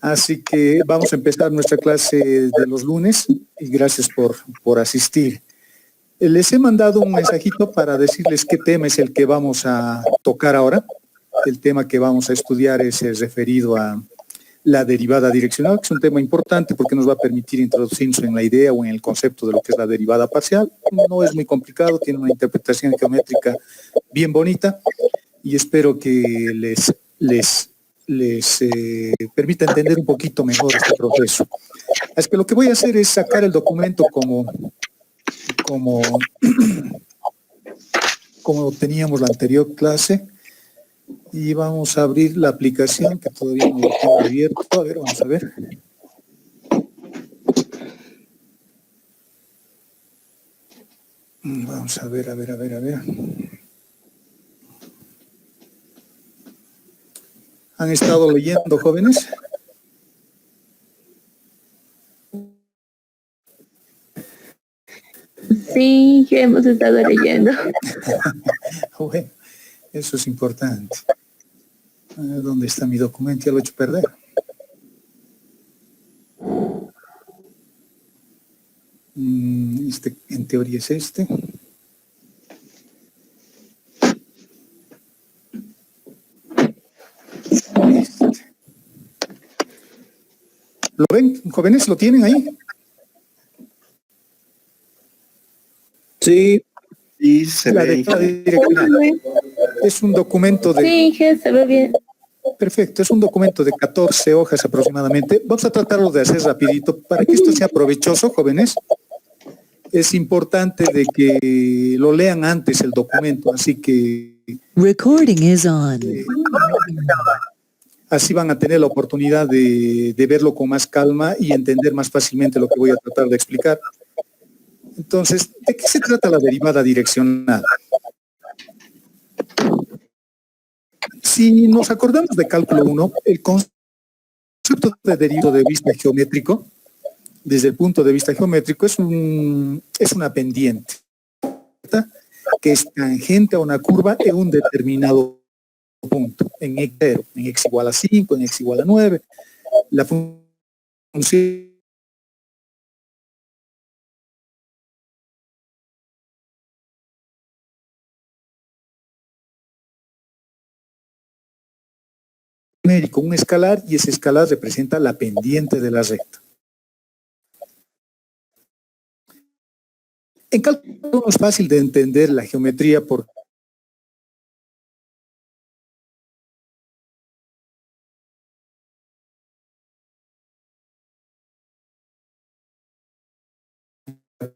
Así que vamos a empezar nuestra clase de los lunes y gracias por asistir. Les he mandado un mensajito para decirles qué tema es el que vamos a tocar ahora. El tema que vamos a estudiar es el referido a la derivada direccional, que es un tema importante porque nos va a permitir introducirnos en la idea o en el concepto de lo que es la derivada parcial. No es muy complicado, tiene una interpretación geométrica bien bonita y espero que les permita entender un poquito mejor este proceso. Es que lo que voy a hacer es sacar el documento como teníamos la anterior clase y vamos a abrir la aplicación que todavía no lo tengo abierto. A ver, vamos a ver. Vamos a ver. ¿Han estado leyendo, jóvenes? Sí, hemos estado leyendo. Bueno, eso es importante. ¿Dónde está mi documento? Ya lo he hecho perder. Este, en teoría es este. ¿Lo ven, jóvenes? ¿Lo tienen ahí? Sí, se ve. Es un documento de... Sí, se ve bien. Perfecto, es un documento de 14 hojas aproximadamente. Vamos a tratarlo de hacer rapidito para que esto sea provechoso, jóvenes. Es importante de que lo lean antes el documento, así que... Recording is on. Así van a tener la oportunidad de verlo con más calma y entender más fácilmente lo que voy a tratar de explicar. Entonces, ¿de qué se trata la derivada direccional? Si nos acordamos de cálculo 1, el concepto de derivado de vista geométrico, desde el punto de vista geométrico, es una pendiente, ¿verdad?, que es tangente a una curva en un determinado punto, en x0, en x igual a 5, en x igual a 9. La función numérico, un escalar, y ese escalar representa la pendiente de la recta. En cálculo es fácil de entender la geometría porque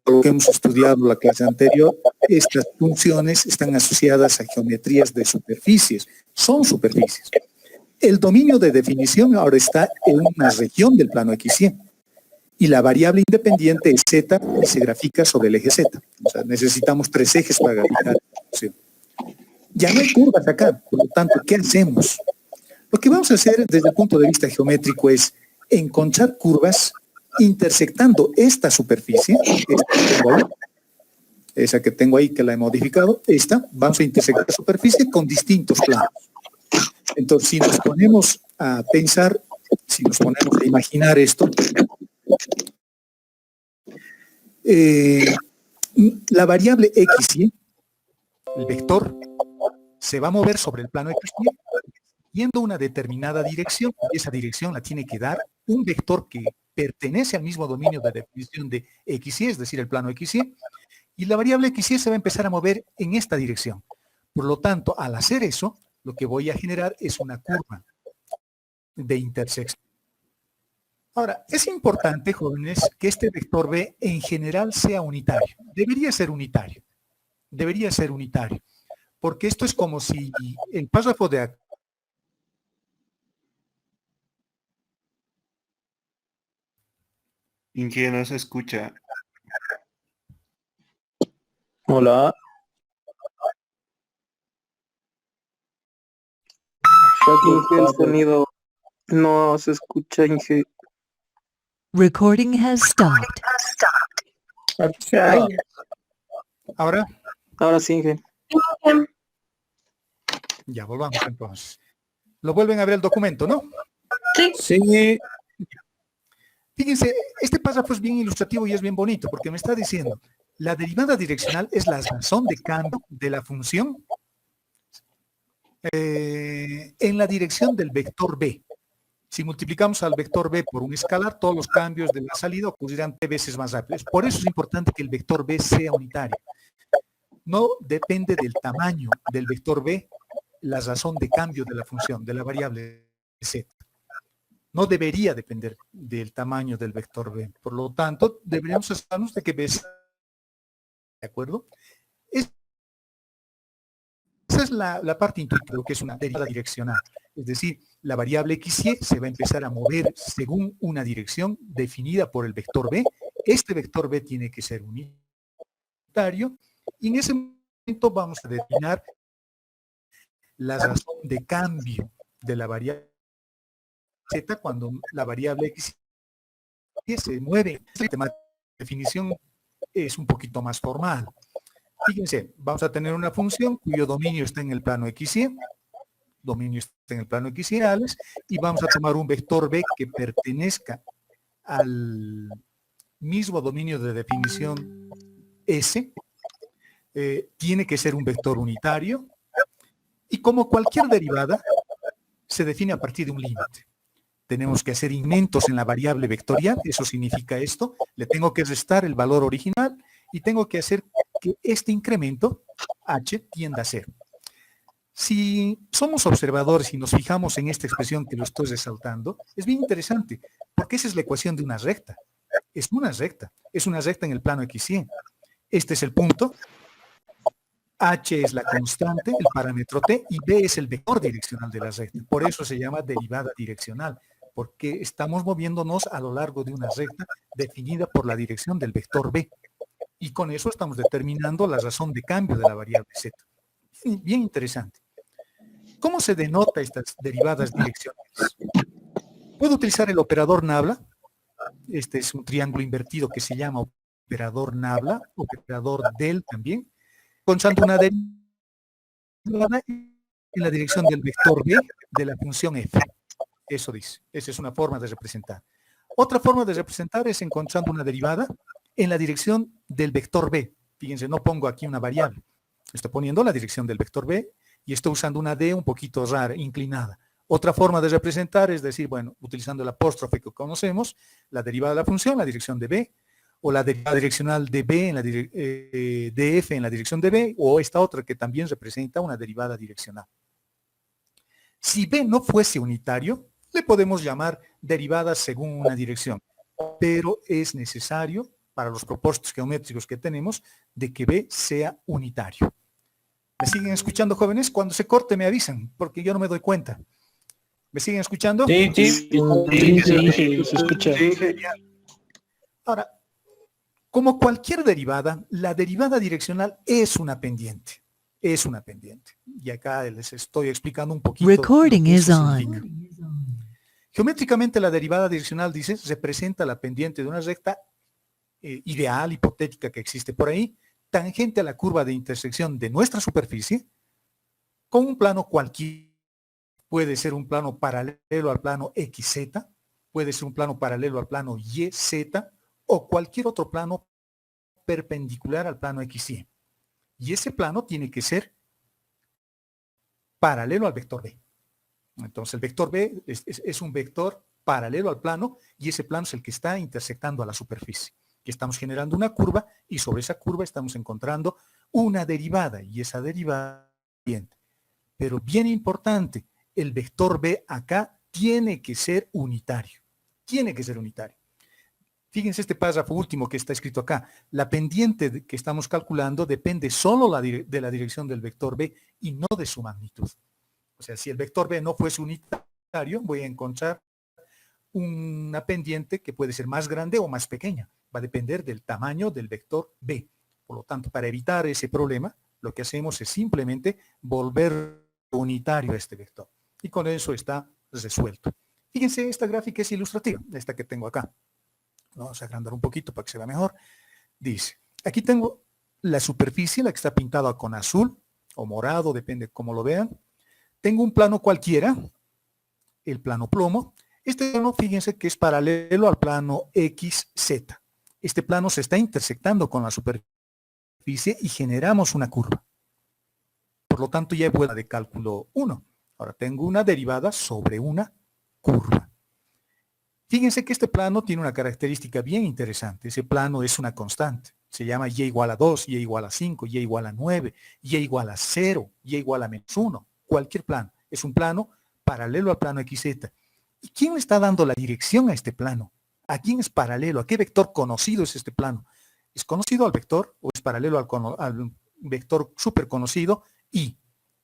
lo que hemos estudiado en la clase anterior, estas funciones están asociadas a geometrías de superficies, son superficies. El dominio de definición ahora está en una región del plano XY y la variable independiente es z y se grafica sobre el eje z. O sea, necesitamos 3 ejes para graficar la función. Ya no hay curvas acá, por lo tanto, ¿qué hacemos? Lo que vamos a hacer desde el punto de vista geométrico es encontrar curvas intersectando esta superficie, esa que tengo ahí que la he modificado, vamos a intersectar la superficie con distintos planos. Entonces, si nos ponemos a pensar, si nos ponemos a imaginar esto, la variable XY, el vector, se va a mover sobre el plano XY yendo una determinada dirección, y esa dirección la tiene que dar un vector que pertenece al mismo dominio de definición de XY, es decir, el plano XY, y la variable XY se va a empezar a mover en esta dirección. Por lo tanto, al hacer eso, lo que voy a generar es una curva de intersección. Ahora, es importante, jóvenes, que este vector B en general sea unitario. Debería ser unitario. Debería ser unitario. Porque esto es como si el párrafo de acá. Inge, no se escucha. Hola. Inge, el sonido no se escucha, Inge. Recording has stopped. ¿Ahora? Ahora sí, Inge. Ya, volvamos entonces. Lo vuelven a ver el documento, ¿no? Sí. Fíjense, este párrafo es bien ilustrativo y es bien bonito porque me está diciendo, la derivada direccional es la razón de cambio de la función en la dirección del vector b. Si multiplicamos al vector b por un escalar, todos los cambios de la salida ocurrirán t veces más rápidos. Por eso es importante que el vector b sea unitario. No depende del tamaño del vector b la razón de cambio de la función, de la variable z. No debería depender del tamaño del vector b. Por lo tanto, deberíamos asegurarnos de que b sea, ¿de acuerdo? Esa es la parte intuitiva de lo que es una derivada direccional. Es decir, la variable x y se va a empezar a mover según una dirección definida por el vector b. Este vector b tiene que ser unitario y en ese momento vamos a determinar la razón de cambio de la variable z cuando la variable x se mueve. La definición es un poquito más formal. Fíjense, vamos a tener una función cuyo dominio está en el plano xy, dominio está en el plano xy reales, y vamos a tomar un vector b que pertenezca al mismo dominio de definición S, tiene que ser un vector unitario, y como cualquier derivada, se define a partir de un límite. Tenemos que hacer incrementos en la variable vectorial, eso significa esto, le tengo que restar el valor original, y tengo que hacer que este incremento, h, tienda a 0. Si somos observadores y nos fijamos en esta expresión que lo estoy resaltando, es bien interesante, porque esa es la ecuación de una recta. Es una recta en el plano xy. Este es el punto, h es la constante, el parámetro t, y b es el vector direccional de la recta. Por eso se llama derivada direccional, porque estamos moviéndonos a lo largo de una recta definida por la dirección del vector b. Y con eso estamos determinando la razón de cambio de la variable z. Bien interesante. ¿Cómo se denota estas derivadas direccionales? Puedo utilizar el operador nabla. Este es un triángulo invertido que se llama operador nabla, operador del también, constando una derivada en la dirección del vector b de la función f. Eso dice. Esa es una forma de representar. Otra forma de representar es encontrando una derivada en la dirección del vector b. Fíjense, no pongo aquí una variable. Estoy poniendo la dirección del vector b y estoy usando una d un poquito rara, inclinada. Otra forma de representar es decir, bueno, utilizando el apóstrofe que conocemos, la derivada de la función, la dirección de b, o la derivada direccional de b en la de f en la dirección de b, o esta otra que también representa una derivada direccional. Si b no fuese unitario, le podemos llamar derivadas según una dirección, pero es necesario para los propósitos geométricos que tenemos, de que B sea unitario. ¿Me siguen escuchando, jóvenes? Cuando se corte me avisan, porque yo no me doy cuenta. ¿Me siguen escuchando? Sí, se escucha. Ahora, como cualquier derivada, la derivada direccional es una pendiente. Es una pendiente. Y acá les estoy explicando un poquito. Recording lo que is eso on. significa. Geométricamente, la derivada direccional, dice, representa la pendiente de una recta ideal, hipotética que existe por ahí, tangente a la curva de intersección de nuestra superficie, con un plano cualquiera. Puede ser un plano paralelo al plano XZ, puede ser un plano paralelo al plano YZ, o cualquier otro plano perpendicular al plano XY. Y ese plano tiene que ser paralelo al vector B. Entonces el vector B es un vector paralelo al plano, y ese plano es el que está intersectando a la superficie. Que estamos generando una curva, y sobre esa curva estamos encontrando una derivada, y esa derivada es pendiente. Pero bien importante, el vector B acá tiene que ser unitario. Tiene que ser unitario. Fíjense este párrafo último que está escrito acá. La pendiente que estamos calculando depende solo de la dirección del vector B y no de su magnitud. O sea, si el vector B no fuese unitario, voy a encontrar una pendiente que puede ser más grande o más pequeña. Va a depender del tamaño del vector B. Por lo tanto, para evitar ese problema, lo que hacemos es simplemente volver unitario a este vector. Y con eso está resuelto. Fíjense, esta gráfica es ilustrativa, esta que tengo acá. Vamos a agrandar un poquito para que se vea mejor. Dice, aquí tengo la superficie, la que está pintada con azul o morado, depende cómo lo vean. Tengo un plano cualquiera, el plano plomo. Este plano, fíjense que es paralelo al plano XZ. Este plano se está intersectando con la superficie y generamos una curva. Por lo tanto, ya he vuelto de cálculo 1. Ahora tengo una derivada sobre una curva. Fíjense que este plano tiene una característica bien interesante. Ese plano es una constante. Se llama y igual a 2, y igual a 5, y igual a 9, y igual a 0, y igual a -1. Cualquier plano. Es un plano paralelo al plano XZ. ¿Y quién le está dando la dirección a este plano? ¿A quién es paralelo? ¿A qué vector conocido es este plano? ¿Es conocido al vector o es paralelo al vector súper conocido y?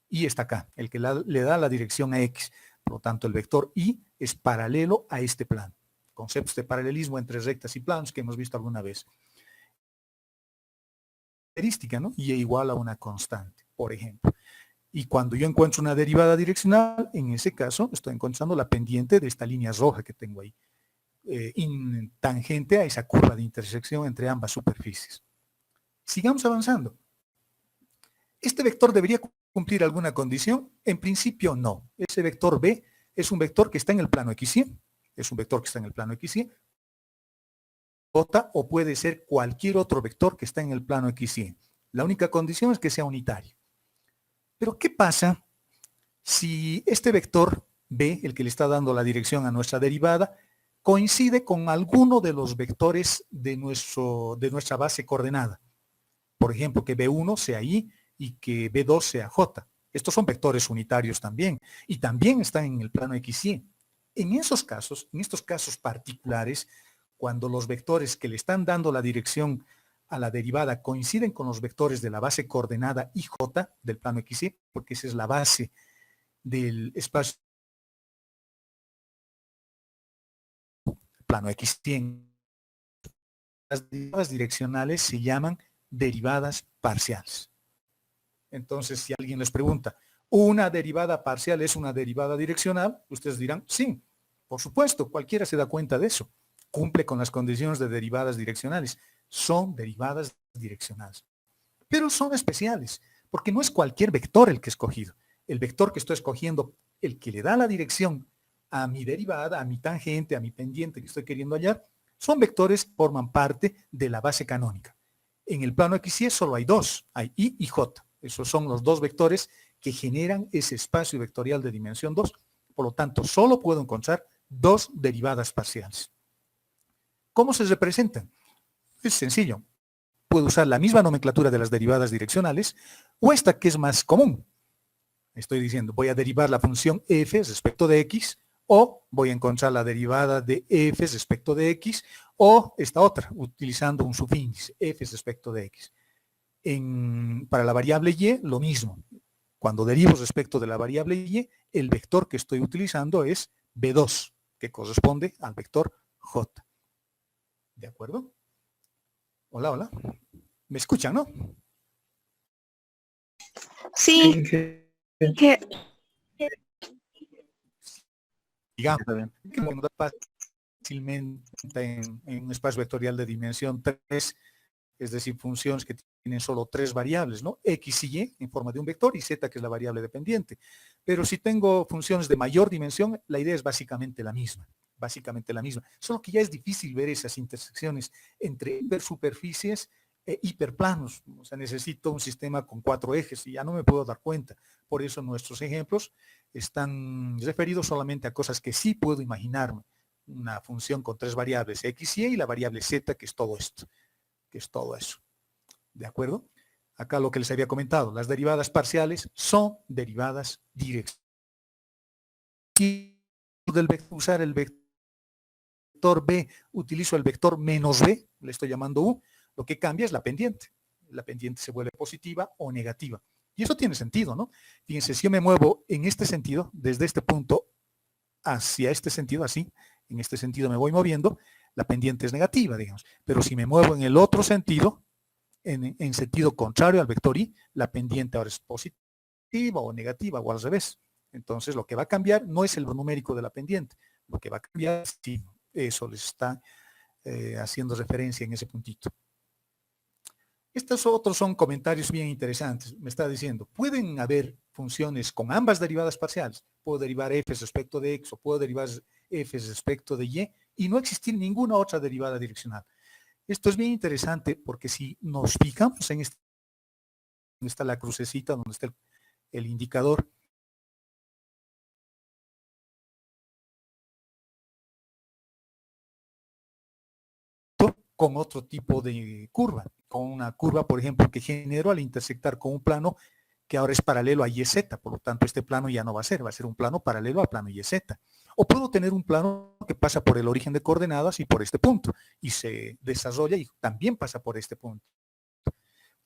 Y está acá, el que le da la dirección a X. Por lo tanto, el vector Y es paralelo a este plano. Conceptos de paralelismo entre rectas y planos que hemos visto alguna vez. Característica, ¿no? Y igual a una constante, por ejemplo. Y cuando yo encuentro una derivada direccional, en ese caso estoy encontrando la pendiente de esta línea roja que tengo ahí, tangente a esa curva de intersección entre ambas superficies. Sigamos avanzando. ¿Este vector debería cumplir alguna condición? En principio no. Ese vector B es un vector que está en el plano XY. Es un vector que está en el plano XY. J o puede ser cualquier otro vector que está en el plano XY. La única condición es que sea unitario. Pero ¿qué pasa si este vector B, el que le está dando la dirección a nuestra derivada, coincide con alguno de los vectores de nuestra base coordenada? Por ejemplo, que B1 sea Y y que B2 sea J. Estos son vectores unitarios también y también están en el plano XY. En estos casos particulares, cuando los vectores que le están dando la dirección a la derivada coinciden con los vectores de la base coordenada IJ del plano XY, porque esa es la base del espacio plano XY. Las derivadas direccionales se llaman derivadas parciales. Entonces, si alguien les pregunta, ¿una derivada parcial es una derivada direccional? Ustedes dirán, sí, por supuesto, cualquiera se da cuenta de eso. Cumple con las condiciones de derivadas direccionales. Son derivadas direccionales. Pero son especiales, porque no es cualquier vector el que he escogido. El vector que estoy escogiendo, el que le da la dirección a mi derivada, a mi tangente, a mi pendiente que estoy queriendo hallar, son vectores que forman parte de la base canónica. En el plano XY solo hay dos, hay Y y J. Esos son los dos vectores que generan ese espacio vectorial de dimensión 2. Por lo tanto, solo puedo encontrar dos derivadas parciales. ¿Cómo se representan? Es sencillo. Puedo usar la misma nomenclatura de las derivadas direccionales o esta que es más común. Estoy diciendo, voy a derivar la función f respecto de x o voy a encontrar la derivada de f respecto de x o esta otra, utilizando un subíndice, f respecto de x. Para la variable y, lo mismo. Cuando derivo respecto de la variable y, el vector que estoy utilizando es b2, que corresponde al vector j. ¿De acuerdo? Hola, hola. ¿Me escuchan, no? Sí, que- Digamos, que nos da fácilmente en un espacio vectorial de dimensión 3, es decir, funciones que tienen solo tres variables, ¿no? X y Y en forma de un vector y Z, que es la variable dependiente. Pero si tengo funciones de mayor dimensión, la idea es básicamente la misma. Solo que ya es difícil ver esas intersecciones entre hipersuperficies e hiperplanos. O sea, necesito un sistema con 4 ejes y ya no me puedo dar cuenta. Por eso nuestros ejemplos están referidos solamente a cosas que sí puedo imaginarme. Una función con tres variables, X y Y, y la variable Z, que es todo esto, que es todo eso. ¿De acuerdo? Acá lo que les había comentado, las derivadas parciales son derivadas directas. Y del usar el vector B, utilizo el vector menos B, le estoy llamando U, lo que cambia es la pendiente. La pendiente se vuelve positiva o negativa. Y eso tiene sentido, ¿no? Fíjense, si yo me muevo en este sentido, desde este punto hacia este sentido, así, en este sentido me voy moviendo, la pendiente es negativa, digamos. Pero si me muevo en el otro sentido, en sentido contrario al vector Y, la pendiente ahora es positiva o negativa o al revés. Entonces lo que va a cambiar no es el numérico de la pendiente, lo que va a cambiar es sí, eso les está haciendo referencia en ese puntito. Estos otros son comentarios bien interesantes. Me está diciendo, pueden haber funciones con ambas derivadas parciales. Puedo derivar f respecto de x o puedo derivar f respecto de y no existir ninguna otra derivada direccional. Esto es bien interesante porque si nos fijamos en este, donde está la crucecita, donde está el indicador, con otro tipo de curva, con una curva, por ejemplo, que generó al intersectar con un plano que ahora es paralelo a YZ, por lo tanto este plano ya no va a ser un plano paralelo al plano YZ. O puedo tener un plano que pasa por el origen de coordenadas y por este punto, y se desarrolla y también pasa por este punto.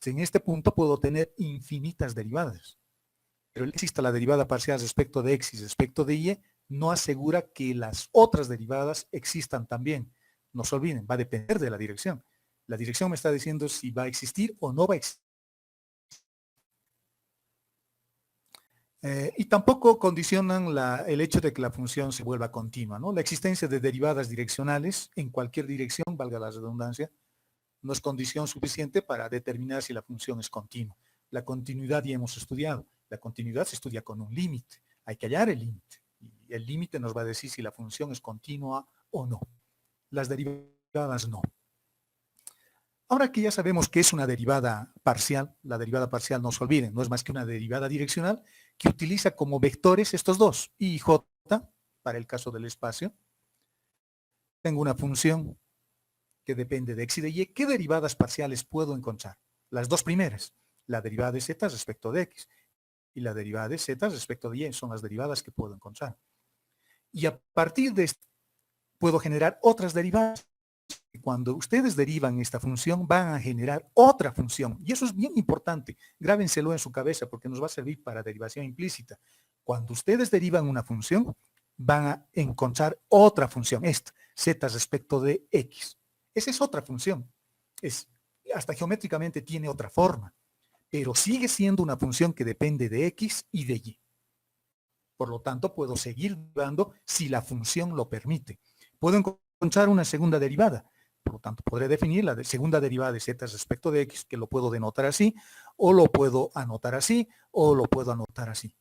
En este punto puedo tener infinitas derivadas, pero el exista la derivada parcial respecto de x y respecto de y no asegura que las otras derivadas existan también. No se olviden, va a depender de la dirección. La dirección me está diciendo si va a existir o no va a existir. Y tampoco condicionan el hecho de que la función se vuelva continua, ¿no? La existencia de derivadas direccionales en cualquier dirección, valga la redundancia, no es condición suficiente para determinar si la función es continua. La continuidad ya hemos estudiado. La continuidad se estudia con un límite. Hay que hallar el límite. Y el límite nos va a decir si la función es continua o no. Las derivadas no. Ahora que ya sabemos que es una derivada parcial, la derivada parcial, no se olviden, no es más que una derivada direccional que utiliza como vectores estos dos, y y j, para el caso del espacio. Tengo una función que depende de x y de y. ¿Qué derivadas parciales puedo encontrar? Las dos primeras, la derivada de z respecto de x y la derivada de z respecto de y, son las derivadas que puedo encontrar. Y a partir de esto, puedo generar otras derivadas. Cuando ustedes derivan esta función, van a generar otra función. Y eso es bien importante. Grábenselo en su cabeza porque nos va a servir para derivación implícita. Cuando ustedes derivan una función, van a encontrar otra función, esta, z respecto de x. Esa es otra función. Hasta geométricamente tiene otra forma, pero sigue siendo una función que depende de x y de y. Por lo tanto, puedo seguir derivando si la función lo permite. Puedo encontrar una segunda derivada. Por lo tanto, podré definir la segunda derivada de z respecto de x, que lo puedo denotar así, o lo puedo anotar así, o lo puedo anotar así.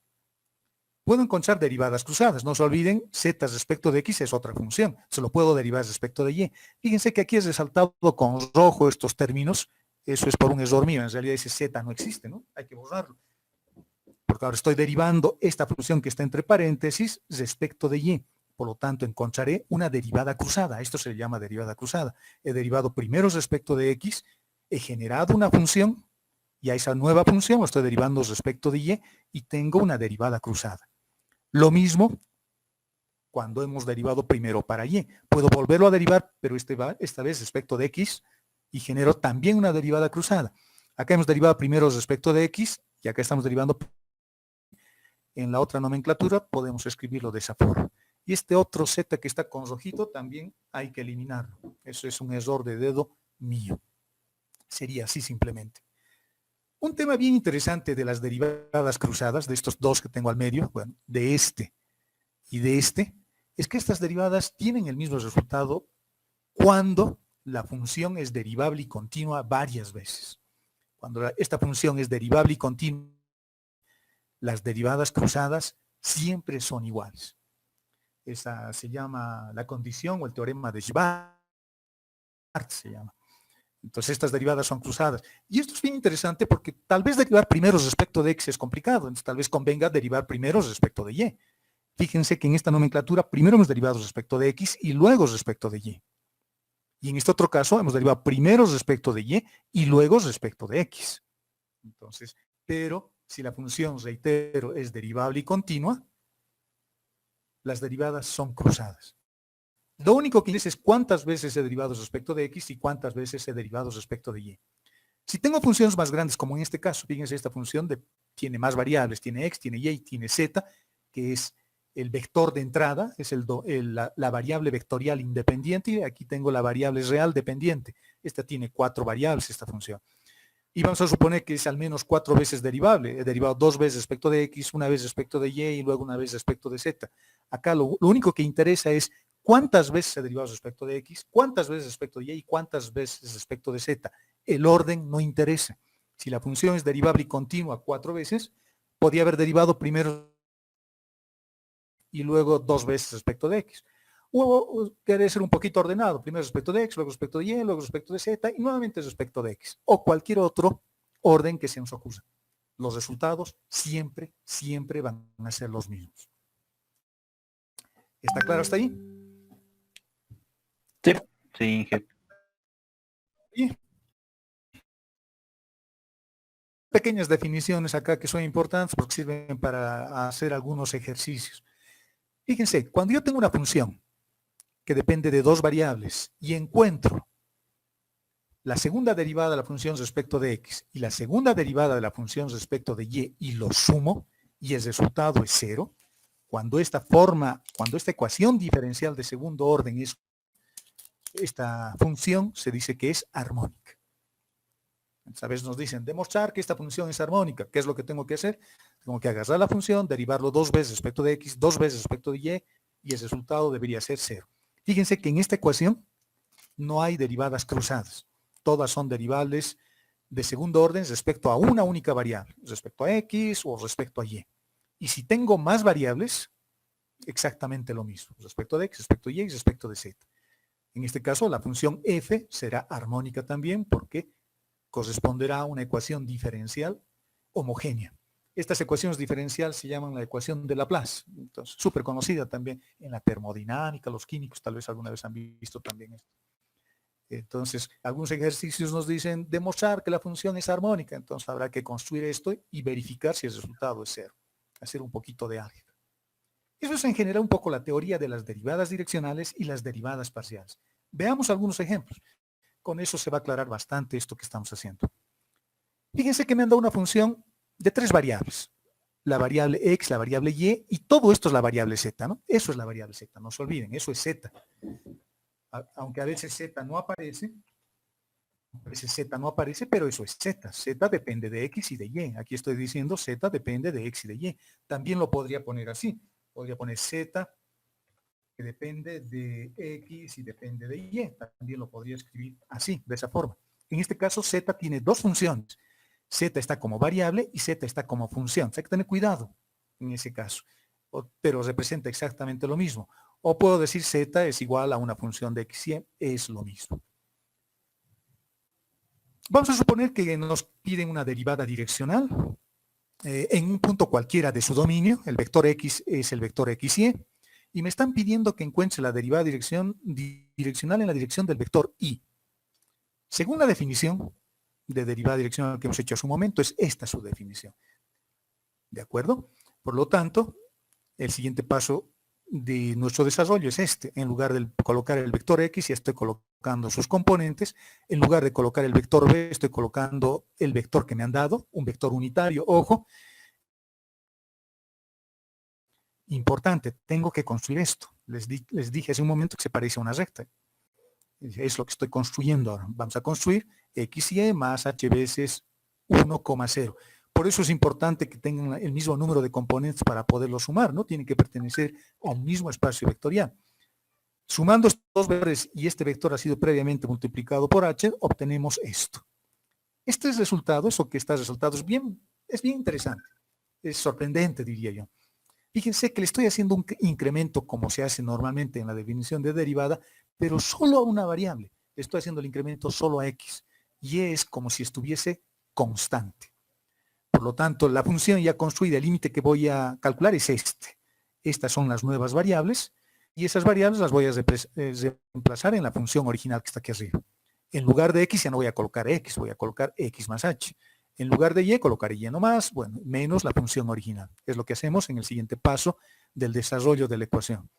Puedo encontrar derivadas cruzadas. No se olviden, z respecto de x es otra función. Se lo puedo derivar respecto de y. Fíjense que aquí es resaltado con rojo estos términos. Eso es por un error mío. En realidad ese z no existe, ¿no? Hay que borrarlo. Porque ahora estoy derivando esta función que está entre paréntesis respecto de y. Por lo tanto, encontraré una derivada cruzada. Esto se le llama derivada cruzada. He derivado primero respecto de x, he generado una función, y a esa nueva función lo estoy derivando respecto de y tengo una derivada cruzada. Lo mismo cuando hemos derivado primero para y. Puedo volverlo a derivar, pero esta vez respecto de x, y genero también una derivada cruzada. Acá hemos derivado primero respecto de x, y acá estamos derivando. En la otra nomenclatura podemos escribirlo de esa forma. Y este otro z que está con rojito también hay que eliminarlo. Eso es un error de dedo mío. Sería así simplemente. Un tema bien interesante de las derivadas cruzadas, de estos dos que tengo al medio, bueno, de este y de este, es que estas derivadas tienen el mismo resultado cuando la función es derivable y continua varias veces. Cuando esta función es derivable y continua, las derivadas cruzadas siempre son iguales. Esa se llama la condición o el teorema de Schwarz, se llama. Entonces estas derivadas son cruzadas. Y esto es bien interesante porque tal vez derivar primero respecto de x es complicado, entonces tal vez convenga derivar primero respecto de y. Fíjense que en esta nomenclatura primero hemos derivado respecto de x y luego respecto de y. Y en este otro caso hemos derivado primero respecto de y luego respecto de x. Entonces, pero si la función, reitero, es derivable y continua, las derivadas son cruzadas. Lo único que dice es cuántas veces he derivado respecto de x y cuántas veces he derivado respecto de y. Si tengo funciones más grandes, como en este caso, fíjense, esta función tiene más variables, tiene x, tiene y, tiene z, que es el vector de entrada, es la variable vectorial independiente, y aquí tengo la variable real dependiente. Esta tiene 4 variables, esta función. Y vamos a suponer que es al menos 4 veces derivable. He derivado 2 veces respecto de x, una vez respecto de y luego una vez respecto de z. Acá lo único que interesa es cuántas veces he derivado respecto de x, cuántas veces respecto de y cuántas veces respecto de z. El orden no interesa. Si la función es derivable y continua 4 veces, podría haber derivado primero y luego 2 veces respecto de x. O quiere ser un poquito ordenado, primero respecto de x, luego respecto de y, luego respecto de z y nuevamente respecto de x. O cualquier otro orden que se nos ocurra. Los resultados siempre, siempre van a ser los mismos. ¿Está claro hasta ahí? Sí, sí, Inge. Y pequeñas definiciones acá que son importantes porque sirven para hacer algunos ejercicios. Fíjense, cuando yo tengo una función que depende de dos variables y encuentro la segunda derivada de la función respecto de x y la segunda derivada de la función respecto de y lo sumo y el resultado es 0, cuando esta ecuación diferencial de segundo orden es esta función, se dice que es armónica. A veces nos dicen, demostrar que esta función es armónica. ¿Qué es lo que tengo que hacer? Tengo que agarrar la función, derivarlo dos veces respecto de x, dos veces respecto de y el resultado debería ser 0. Fíjense que en esta ecuación no hay derivadas cruzadas. Todas son derivables de segundo orden respecto a una única variable, respecto a x o respecto a y. Y si tengo más variables, exactamente lo mismo, respecto de x, respecto de y y respecto de z. En este caso, la función f será armónica también porque corresponderá a una ecuación diferencial homogénea. Estas ecuaciones diferenciales se llaman la ecuación de Laplace, entonces súper conocida también en la termodinámica, los químicos tal vez alguna vez han visto también esto. Entonces, algunos ejercicios nos dicen demostrar que la función es armónica, entonces habrá que construir esto y verificar si el resultado es 0, hacer un poquito de álgebra. Eso es en general un poco la teoría de las derivadas direccionales y las derivadas parciales. Veamos algunos ejemplos. Con eso se va a aclarar bastante esto que estamos haciendo. Fíjense que me han dado una función de 3 variables. La variable x, la variable y todo esto es la variable z, ¿no? Eso es la variable z, no se olviden, eso es z. Aunque a veces z no aparece, pero eso es z. Z depende de x y de y. Aquí estoy diciendo z depende de x y de y. También lo podría poner así. Podría poner z que depende de x y depende de y. También lo podría escribir así, de esa forma. En este caso, z tiene dos funciones. Z está como variable y z está como función. Hay que tener cuidado en ese caso. Pero representa exactamente lo mismo. O puedo decir z es igual a una función de x y es lo mismo. Vamos a suponer que nos piden una derivada direccional en un punto cualquiera de su dominio. El vector x es el vector x y me están pidiendo que encuentre la derivada direccional en la dirección del vector y. Según la definición de derivada direccional que hemos hecho hace un momento, es esta su definición. ¿De acuerdo? Por lo tanto, el siguiente paso de nuestro desarrollo es este. En lugar de colocar el vector x, ya estoy colocando sus componentes. En lugar de colocar el vector b, estoy colocando el vector que me han dado, un vector unitario. Ojo, importante, tengo que construir esto. Les dije hace un momento que se parece a una recta. Es lo que estoy construyendo ahora. Vamos a construir x y más h veces 1,0. Por eso es importante que tengan el mismo número de componentes para poderlo sumar, ¿no? Tienen que pertenecer al mismo espacio vectorial. Sumando estos dos vectores y este vector ha sido previamente multiplicado por h, obtenemos esto. Este resultado, eso que está resultado, es bien interesante. Es sorprendente, diría yo. Fíjense que le estoy haciendo un incremento como se hace normalmente en la definición de derivada, pero solo a una variable. Le estoy haciendo el incremento solo a x. Y es como si estuviese constante. Por lo tanto, la función ya construida, el límite que voy a calcular es este. Estas son las nuevas variables y esas variables las voy a reemplazar en la función original que está aquí arriba. En lugar de x ya no voy a colocar x, voy a colocar x más h. En lugar de y colocaré y nomás, bueno, menos la función original. Es lo que hacemos en el siguiente paso del desarrollo de la ecuación.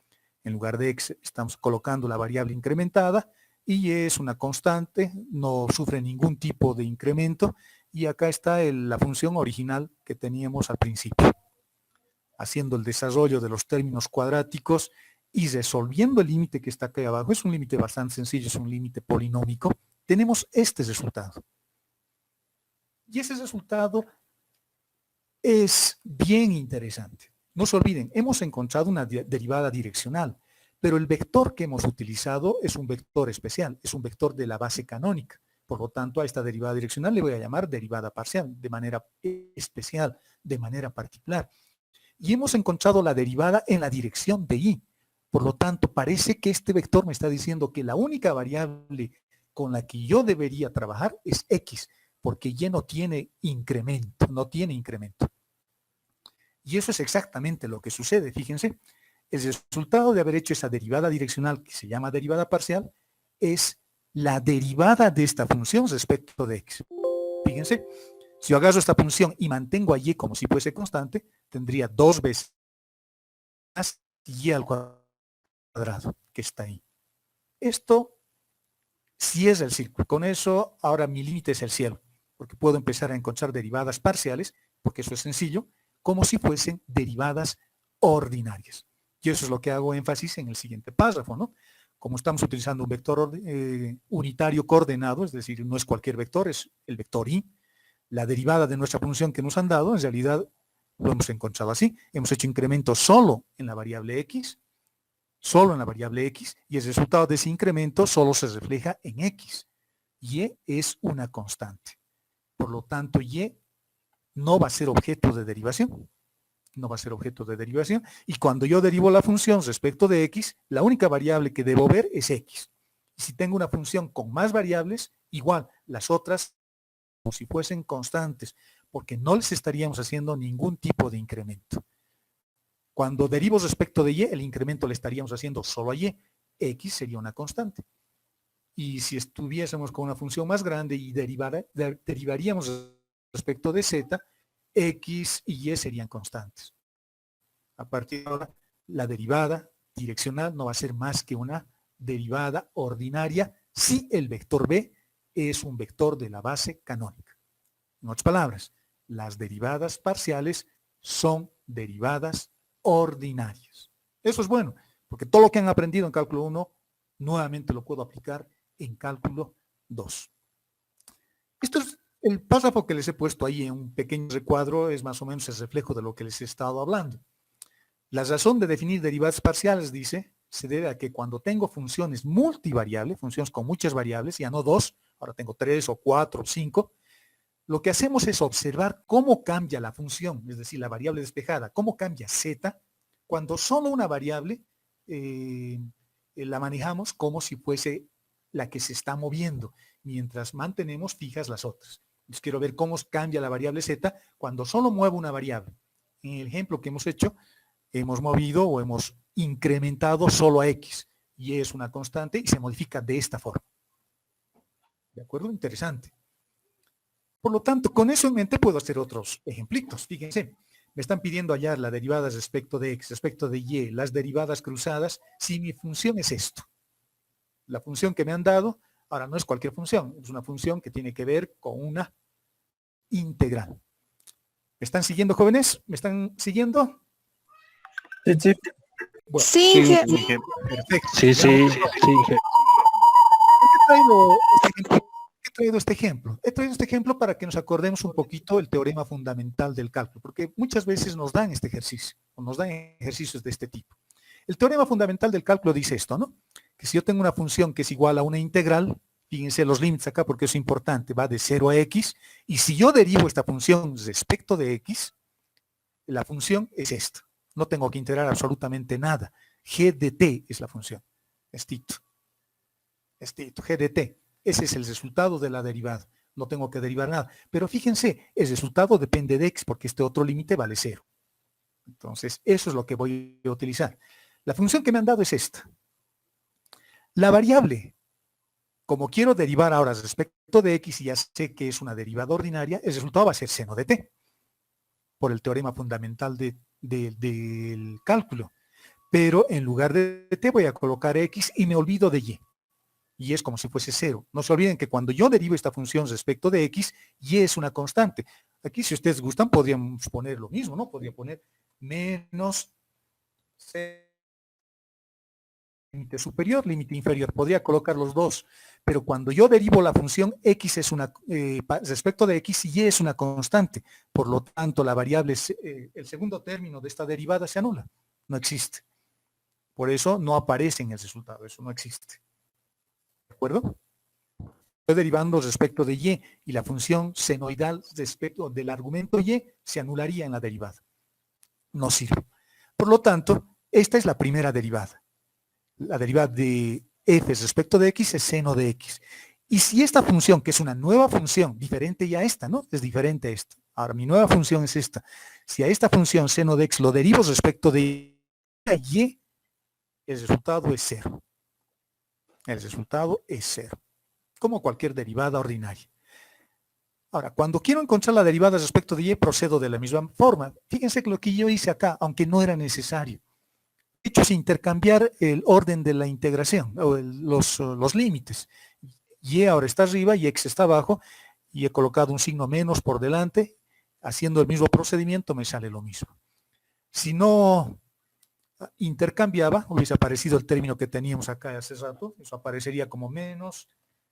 En lugar de x estamos colocando la variable incrementada y y es una constante, no sufre ningún tipo de incremento y acá está la función original que teníamos al principio. Haciendo el desarrollo de los términos cuadráticos y resolviendo el límite que está aquí abajo, es un límite bastante sencillo, es un límite polinómico, tenemos este resultado. Y ese resultado es bien interesante. No se olviden, hemos encontrado una derivada direccional, pero el vector que hemos utilizado es un vector especial, es un vector de la base canónica. Por lo tanto, a esta derivada direccional le voy a llamar derivada parcial, de manera especial, de manera particular. Y hemos encontrado la derivada en la dirección de y. Por lo tanto, parece que este vector me está diciendo que la única variable con la que yo debería trabajar es x, porque y no tiene incremento, Y eso es exactamente lo que sucede, fíjense. El resultado de haber hecho esa derivada direccional, que se llama derivada parcial, es la derivada de esta función respecto de x. Fíjense, si yo agarro esta función y mantengo a y como si fuese constante, tendría 2 veces más y al cuadrado que está ahí. Esto sí es el círculo. Con eso, ahora mi límite es el cielo, porque puedo empezar a encontrar derivadas parciales, porque eso es sencillo, como si fuesen derivadas ordinarias. Y eso es lo que hago énfasis en el siguiente párrafo, ¿no? Como estamos utilizando un vector unitario coordenado, es decir, no es cualquier vector, es el vector y, la derivada de nuestra función que nos han dado, en realidad lo hemos encontrado así. Hemos hecho incremento solo en la variable x, y el resultado de ese incremento solo se refleja en x. Y es una constante. Por lo tanto, y no va a ser objeto de derivación. Y cuando yo derivo la función respecto de x, la única variable que debo ver es x. Y si tengo una función con más variables, igual, las otras como si fuesen constantes, porque no les estaríamos haciendo ningún tipo de incremento. Cuando derivo respecto de y, el incremento le estaríamos haciendo solo a y. X sería una constante. Y si estuviésemos con una función más grande y derivaríamos respecto de z, x y y serían constantes. A partir de ahora, la derivada direccional no va a ser más que una derivada ordinaria si el vector b es un vector de la base canónica. En otras palabras, las derivadas parciales son derivadas ordinarias. Eso es bueno, porque todo lo que han aprendido en cálculo 1, nuevamente lo puedo aplicar en cálculo 2. Esto es el párrafo que les he puesto ahí en un pequeño recuadro, es más o menos el reflejo de lo que les he estado hablando. La razón de definir derivadas parciales, dice, se debe a que cuando tengo funciones multivariables, funciones con muchas variables, ya no 2, ahora tengo 3 o 4 o 5, lo que hacemos es observar cómo cambia la función, es decir, la variable despejada, cómo cambia z, cuando solo una variable la manejamos como si fuese la que se está moviendo, mientras mantenemos fijas las otras. Entonces quiero ver cómo cambia la variable z cuando solo muevo una variable. En el ejemplo que hemos hecho, hemos movido o hemos incrementado solo a x, y es una constante y se modifica de esta forma. ¿De acuerdo? Interesante. Por lo tanto, con eso en mente puedo hacer otros ejemplitos. Fíjense, me están pidiendo hallar la derivada respecto de x, respecto de y, las derivadas cruzadas, si mi función es esto. La función que me han dado, ahora no es cualquier función, es una función que tiene que ver con una integral. ¿Me están siguiendo, jóvenes? ¿Me están siguiendo? Sí. Bueno, Sí, perfecto. Sí. He traído este ejemplo. He traído este ejemplo para que nos acordemos un poquito el teorema fundamental del cálculo, porque muchas veces nos dan este ejercicio, o nos dan ejercicios de este tipo. El teorema fundamental del cálculo dice esto, ¿no? Que si yo tengo una función que es igual a una integral, fíjense los límites acá porque es importante, va de 0 a x, y si yo derivo esta función respecto de x, la función es esta. No tengo que integrar absolutamente nada. G de t es la función. Estito, G de t. Ese es el resultado de la derivada. No tengo que derivar nada. Pero fíjense, el resultado depende de x porque este otro límite vale 0. Entonces, eso es lo que voy a utilizar. La función que me han dado es esta. La variable, como quiero derivar ahora respecto de x y ya sé que es una derivada ordinaria, el resultado va a ser seno de t, por el teorema fundamental del cálculo. Pero en lugar de t voy a colocar x y me olvido de y. Y es como si fuese 0. No se olviden que cuando yo derivo esta función respecto de x, y es una constante. Aquí, si ustedes gustan, podríamos poner lo mismo, ¿no? Podría poner menos límite superior, límite inferior. Podría colocar los dos. Pero cuando yo derivo la función, x es una, respecto de x, y es una constante. Por lo tanto, la variable, el segundo término de esta derivada se anula. No existe. Por eso no aparece en el resultado. Eso no existe. ¿De acuerdo? Estoy derivando respecto de y la función senoidal respecto del argumento y se anularía en la derivada. No sirve. Por lo tanto, esta es la primera derivada. la derivada de f respecto de x es seno de x. Y si esta función, que es una nueva función, diferente ya a esta, ¿no? Es diferente a esta. Ahora, mi nueva función es esta. Si a esta función seno de x lo derivo respecto de y, el resultado es 0. El resultado es 0. Como cualquier derivada ordinaria. Ahora, cuando quiero encontrar la derivada respecto de y, procedo de la misma forma. Fíjense que lo que yo hice acá, aunque no era necesario. He hecho es intercambiar el orden de la integración, o los límites. Y ahora está arriba y x está abajo, y he colocado un signo menos por delante. Haciendo el mismo procedimiento me sale lo mismo. Si no intercambiaba, hubiese aparecido el término que teníamos acá hace rato. Eso aparecería como menos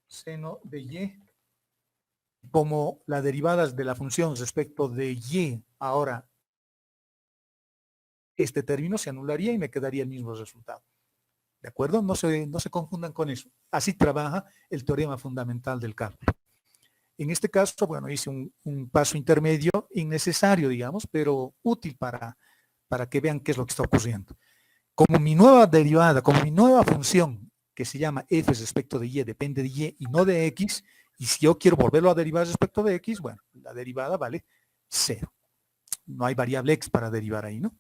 seno de y. Como las derivadas de la función respecto de y, ahora este término se anularía y me quedaría el mismo resultado. ¿De acuerdo? No se confundan con eso. Así trabaja el teorema fundamental del cálculo. En este caso, bueno, hice un paso intermedio innecesario, digamos, pero útil para que vean qué es lo que está ocurriendo. Como mi nueva derivada, como mi nueva función, que se llama f respecto de y, depende de y no de x, y si yo quiero volverlo a derivar respecto de x, bueno, la derivada vale 0. No hay variable x para derivar ahí, ¿no?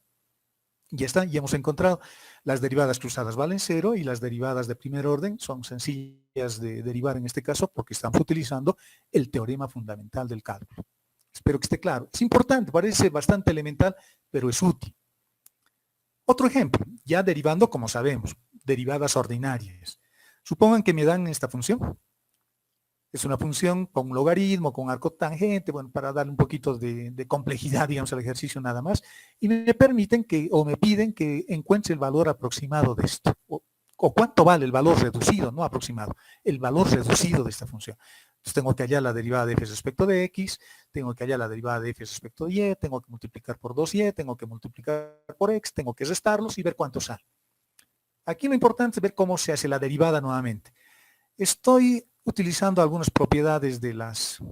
Ya está, ya hemos encontrado. Las derivadas cruzadas valen 0 y las derivadas de primer orden son sencillas de derivar en este caso porque estamos utilizando el teorema fundamental del cálculo. Espero que esté claro. Es importante, parece bastante elemental, pero es útil. Otro ejemplo, ya derivando como sabemos, derivadas ordinarias. Supongan que me dan esta función. Es una función con un logaritmo, con arco tangente, bueno, para darle un poquito de complejidad, digamos, al ejercicio nada más. Y me permiten que, o me piden que encuentre el valor aproximado de esto. O cuánto vale el valor reducido, no aproximado, el valor reducido de esta función. Entonces tengo que hallar la derivada de f respecto de x, tengo que hallar la derivada de f respecto de y, tengo que multiplicar por 2y, tengo que multiplicar por x, tengo que restarlos y ver cuánto sale. Aquí lo importante es ver cómo se hace la derivada nuevamente. Estoy utilizando algunas propiedades de las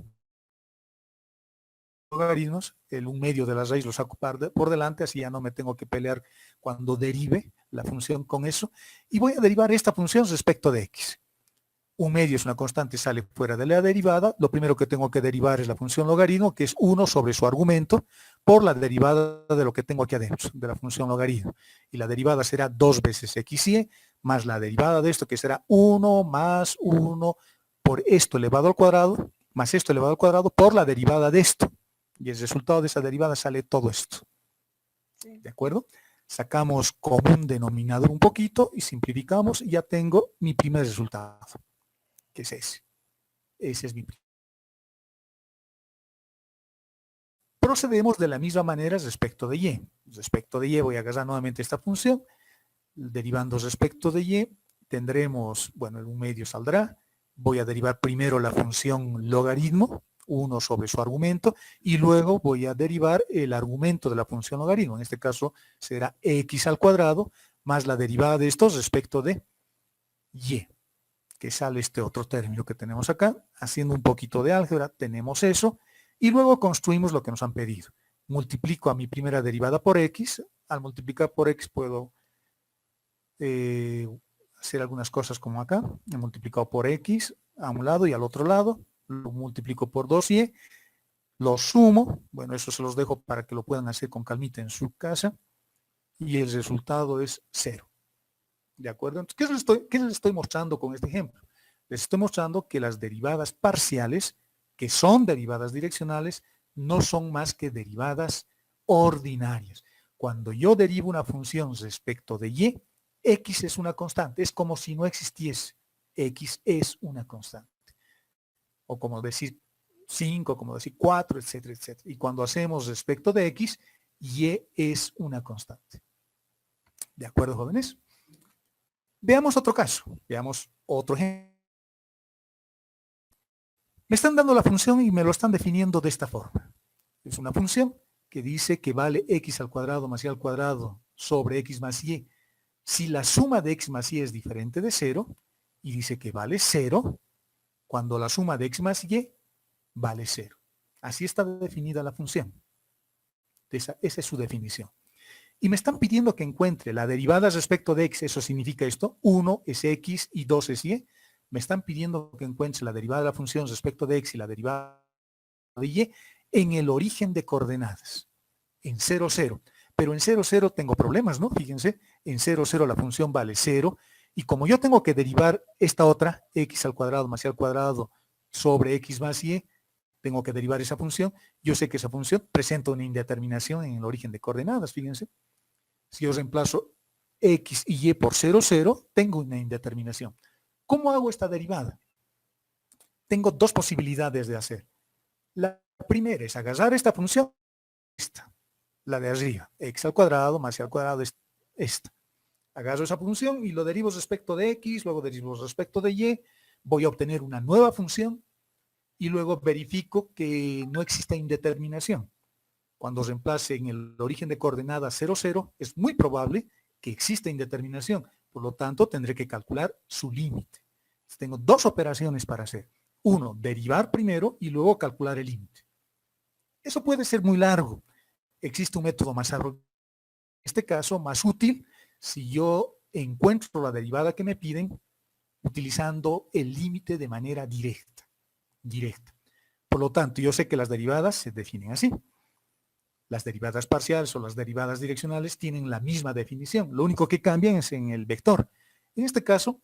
logaritmos, el 1/2 de la raíz lo saco por delante, así ya no me tengo que pelear cuando derive la función con eso, y voy a derivar esta función respecto de x. 1/2 es una constante, sale fuera de la derivada, lo primero que tengo que derivar es la función logaritmo, que es 1 sobre su argumento, por la derivada de lo que tengo aquí adentro, de la función logaritmo, y la derivada será 2 veces xy, más la derivada de esto, que será 1 más 1 por esto elevado al cuadrado, más esto elevado al cuadrado, por la derivada de esto. Y el resultado de esa derivada sale todo esto. ¿De acuerdo? Sacamos común denominador un poquito y simplificamos y ya tengo mi primer resultado, que es ese. Ese es mi primer. Procedemos de la misma manera respecto de y. Respecto de y voy a agarrar nuevamente esta función. Derivando respecto de y, tendremos, bueno, el 1/2 saldrá. Voy a derivar primero la función logaritmo, 1 sobre su argumento, y luego voy a derivar el argumento de la función logaritmo. En este caso será x al cuadrado más la derivada de estos respecto de y, que sale este otro término que tenemos acá. Haciendo un poquito de álgebra, tenemos eso, y luego construimos lo que nos han pedido. Multiplico a mi primera derivada por x. Al multiplicar por x puedo hacer algunas cosas como acá. He multiplicado por x a un lado y al otro lado. Lo multiplico por 2y. Lo sumo. Bueno, eso se los dejo para que lo puedan hacer con calmita en su casa. Y el resultado es 0. ¿De acuerdo? Entonces, ¿qué les estoy mostrando con este ejemplo? Les estoy mostrando que las derivadas parciales, que son derivadas direccionales, no son más que derivadas ordinarias. Cuando yo derivo una función respecto de y, x es una constante. Es como si no existiese. X es una constante. O como decir 5, como decir 4, etcétera, etcétera. Y cuando hacemos respecto de x, y es una constante. ¿De acuerdo, jóvenes? Veamos otro caso. Veamos otro ejemplo. Me están dando la función y me lo están definiendo de esta forma. Es una función que dice que vale x al cuadrado más y al cuadrado sobre x más y. Si la suma de x más y es diferente de 0, y dice que vale 0, cuando la suma de x más y vale 0. Así está definida la función. Esa es su definición. Y me están pidiendo que encuentre la derivada respecto de x, eso significa esto, 1 es x y 2 es y. Me están pidiendo que encuentre la derivada de la función respecto de x y la derivada de y en el origen de coordenadas, en 0, 0. Pero en 0, 0 tengo problemas, ¿no? Fíjense, en 0, 0 la función vale 0, y como yo tengo que derivar esta otra, x al cuadrado más y al cuadrado sobre x más y, tengo que derivar esa función, yo sé que esa función presenta una indeterminación en el origen de coordenadas, fíjense. Si yo reemplazo x y y por 0, 0, tengo una indeterminación. ¿Cómo hago esta derivada? Tengo dos posibilidades de hacer. La primera es agarrar esta función, esta, la de arriba, x al cuadrado más y al cuadrado es esta. Agarro esa función y lo derivo respecto de x, luego derivo respecto de y, voy a obtener una nueva función y luego verifico que no existe indeterminación. Cuando reemplace en el origen de coordenadas 0, 0, es muy probable que exista indeterminación. Por lo tanto, tendré que calcular su límite. Tengo dos operaciones para hacer. Uno, derivar primero y luego calcular el límite. Eso puede ser muy largo. Existe un método más en este caso, más útil, si yo encuentro la derivada que me piden utilizando el límite de manera directa. Por lo tanto, yo sé que las derivadas se definen así. Las derivadas parciales o las derivadas direccionales tienen la misma definición. Lo único que cambian es en el vector. En este caso,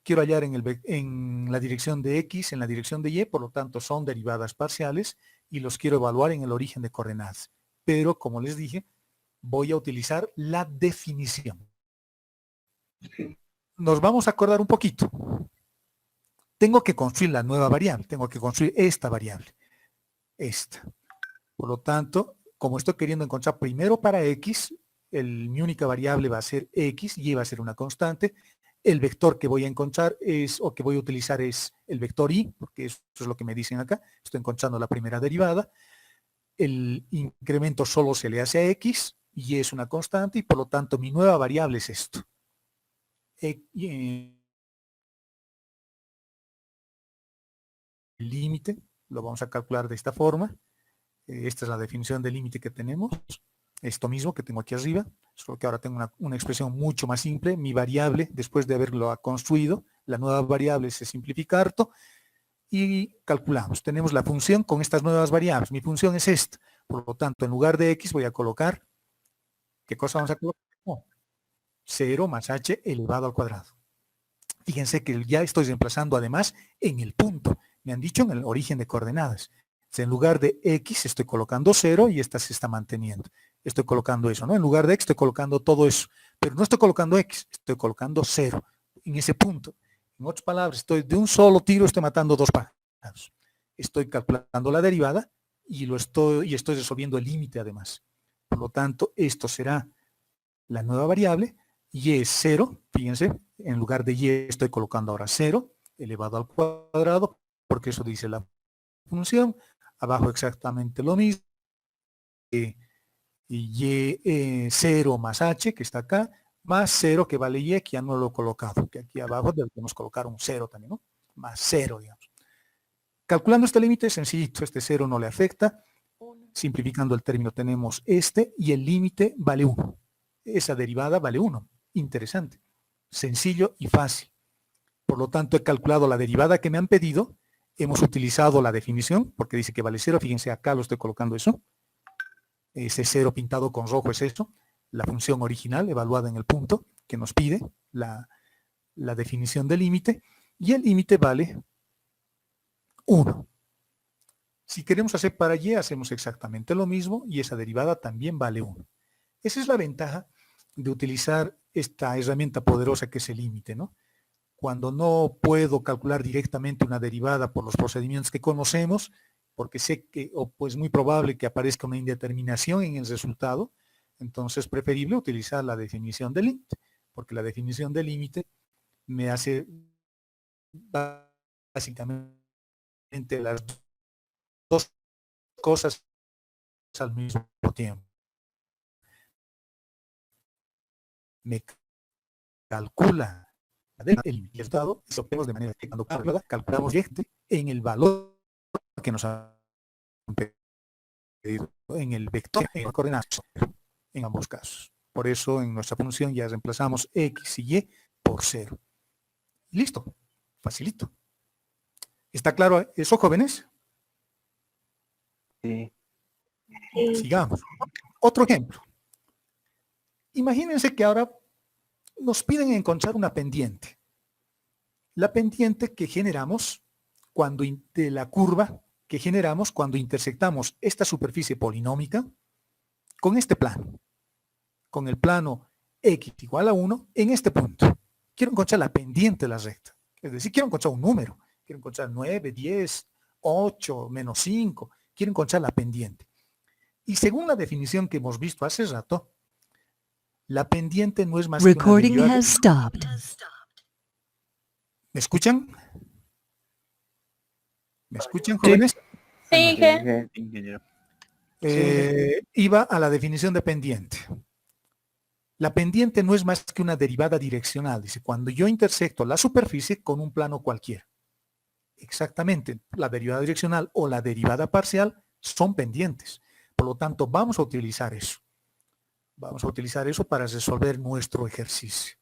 quiero hallar en la dirección de x, en la dirección de y, por lo tanto son derivadas parciales y los quiero evaluar en el origen de coordenadas. Pero, como les dije, voy a utilizar la definición. Nos vamos a acordar un poquito. Tengo que construir la nueva variable, tengo que construir esta variable, esta. Por lo tanto, como estoy queriendo encontrar primero para x, mi única variable va a ser x, y va a ser una constante. El vector que voy a encontrar o que voy a utilizar es el vector y, porque eso es lo que me dicen acá. Estoy encontrando la primera derivada. El incremento solo se le hace a x, y es una constante, y por lo tanto mi nueva variable es esto. El límite lo vamos a calcular de esta forma. Esta es la definición del límite que tenemos. Esto mismo que tengo aquí arriba, solo que ahora tengo una expresión mucho más simple. Mi variable, después de haberlo construido, la nueva variable se simplifica harto y calculamos. Tenemos la función con estas nuevas variables. Mi función es esta. Por lo tanto, en lugar de x voy a colocar, ¿qué cosa vamos a colocar? 0 más h elevado al cuadrado. Fíjense que ya estoy reemplazando además en el punto. Me han dicho en el origen de coordenadas. En lugar de x estoy colocando 0 y esta se está manteniendo. Estoy colocando eso, ¿no? En lugar de x estoy colocando todo eso. Pero no estoy colocando x, estoy colocando 0 en ese punto. En otras palabras, de un solo tiro estoy matando dos pájaros. Estoy calculando la derivada y estoy resolviendo el límite además. Por lo tanto, esto será la nueva variable. Y es 0, fíjense, en lugar de y estoy colocando ahora 0 elevado al cuadrado, porque eso dice la función. Abajo exactamente lo mismo. Y 0 más h, que está acá, más 0 que vale y, que ya no lo he colocado, que aquí abajo debemos colocar un 0 también, ¿no? Más 0, digamos. Calculando este límite es sencillito, este 0 no le afecta. Simplificando el término tenemos este, y el límite vale 1. Esa derivada vale 1. Interesante. Sencillo y fácil. Por lo tanto, he calculado la derivada que me han pedido. Hemos utilizado la definición, porque dice que vale 0. Fíjense, acá lo estoy colocando eso. Ese 0 pintado con rojo es eso. La función original, evaluada en el punto, que nos pide la definición del límite. Y el límite vale 1. Si queremos hacer para y, hacemos exactamente lo mismo, y esa derivada también vale 1. Esa es la ventaja de utilizar esta herramienta poderosa que es el límite, ¿no? Cuando no puedo calcular directamente una derivada por los procedimientos que conocemos, porque sé que, o pues muy probable que aparezca una indeterminación en el resultado, entonces es preferible utilizar la definición del límite, porque la definición del límite me hace básicamente las dos cosas al mismo tiempo. Me calcula el resultado, y lo obtenemos de manera que cuando calculamos este en el valor que nos han pedido, en el vector, en las coordenadas, en ambos casos. Por eso en nuestra función ya reemplazamos X y Y por 0. Listo, facilito. ¿Está claro eso, jóvenes? Sí. Sigamos. Otro ejemplo. Imagínense que ahora nos piden encontrar una pendiente. La pendiente que generamos de la curva que generamos cuando intersectamos esta superficie polinómica con este plano. Con el plano X igual a 1 en este punto. Quiero encontrar la pendiente de la recta. Es decir, quiero encontrar un número. Quiero encontrar 9, 10, 8, menos 5. Quiero encontrar la pendiente. Y según la definición que hemos visto hace rato, la pendiente no es más que una Recording derivada. has stopped. ¿Me escuchan? ¿Me escuchan, jóvenes? Sí, que Ingeniero. Iba a la definición de pendiente. La pendiente no es más que una derivada direccional. Dice, cuando yo intersecto la superficie con un plano cualquiera. Exactamente, la derivada direccional o la derivada parcial son pendientes. Por lo tanto, vamos a utilizar eso. Vamos a utilizar eso para resolver nuestro ejercicio.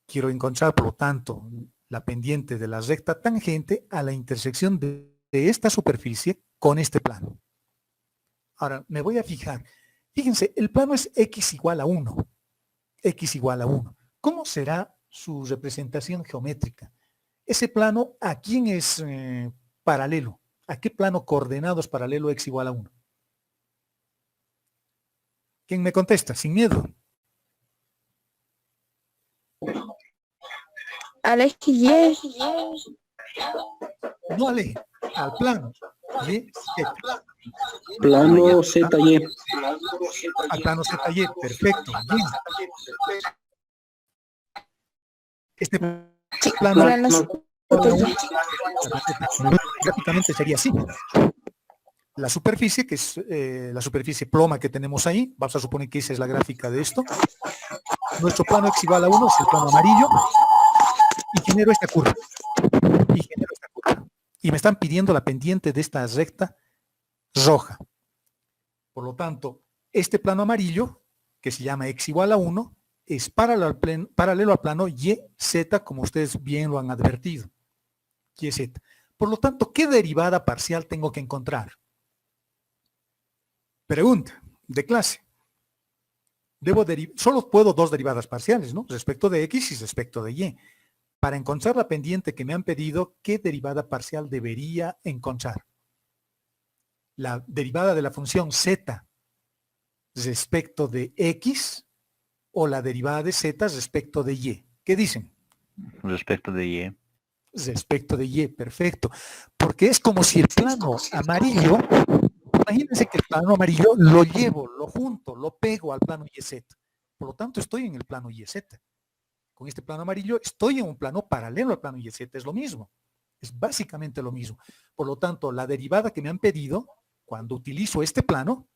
Quiero encontrar, por lo tanto, la pendiente de la recta tangente a la intersección de esta superficie con este plano. Ahora, me voy a fijar. Fíjense, el plano es X igual a 1. X igual a 1. ¿Cómo será su representación geométrica? Ese plano, ¿a quién es paralelo? ¿A qué plano coordenado es paralelo X igual a 1? ¿Quién me contesta? Sin miedo. al eje Y. No al eje, al plano. Y, Z. Plano ZY. Al plano ZY, perfecto. Bien. Este plano Plano gráficamente sería así. La superficie, que es la superficie ploma que tenemos ahí, vamos a suponer que esa es la gráfica de esto. Nuestro plano X igual a 1 es el plano amarillo y genero esta curva. Y me están pidiendo la pendiente de esta recta roja. Por lo tanto, este plano amarillo, que se llama X igual a 1, es paralelo al plano YZ, como ustedes bien lo han advertido. YZ. Por lo tanto, ¿qué derivada parcial tengo que encontrar? Pregunta de clase. Solo puedo dos derivadas parciales, ¿no? Respecto de X y respecto de Y. Para encontrar la pendiente que me han pedido, ¿qué derivada parcial debería encontrar? La derivada de la función Z respecto de X o la derivada de Z respecto de Y. ¿Qué dicen? Respecto de Y. Respecto de Y, perfecto. Porque es como si el plano amarillo, imagínense que el plano amarillo lo llevo, lo junto, lo pego al plano YZ. Por lo tanto, estoy en el plano YZ. Con este plano amarillo estoy en un plano paralelo al plano YZ, es lo mismo. Es básicamente lo mismo. Por lo tanto, la derivada que me han pedido, cuando utilizo este plano,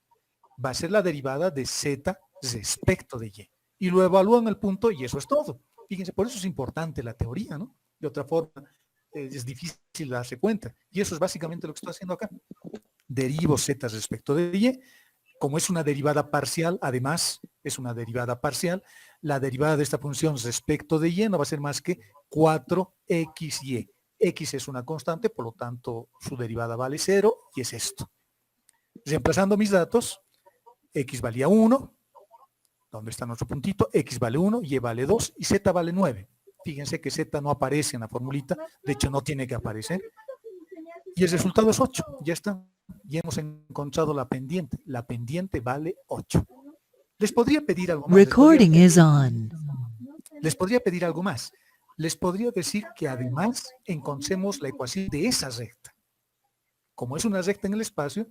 va a ser la derivada de Z respecto de Y. Y lo evalúo en el punto y eso es todo. Fíjense, por eso es importante la teoría, ¿no? De otra forma, es difícil darse cuenta. Y eso es básicamente lo que estoy haciendo acá. Derivo Z respecto de Y. Como es una derivada parcial, además, es una derivada parcial, la derivada de esta función respecto de Y no va a ser más que 4XY. X es una constante, por lo tanto, su derivada vale 0 y es esto. Reemplazando mis datos, X valía 1, ¿dónde está nuestro puntito? X vale 1, Y vale 2 y Z vale 9. Fíjense que Z no aparece en la formulita, de hecho no tiene que aparecer. Y el resultado es 8, ya está. Ya hemos encontrado la pendiente. La pendiente vale 8. Les podría pedir algo más. Recording is on. Les podría pedir algo más. Les podría decir que además encontremos la ecuación de esa recta. Como es una recta en el espacio,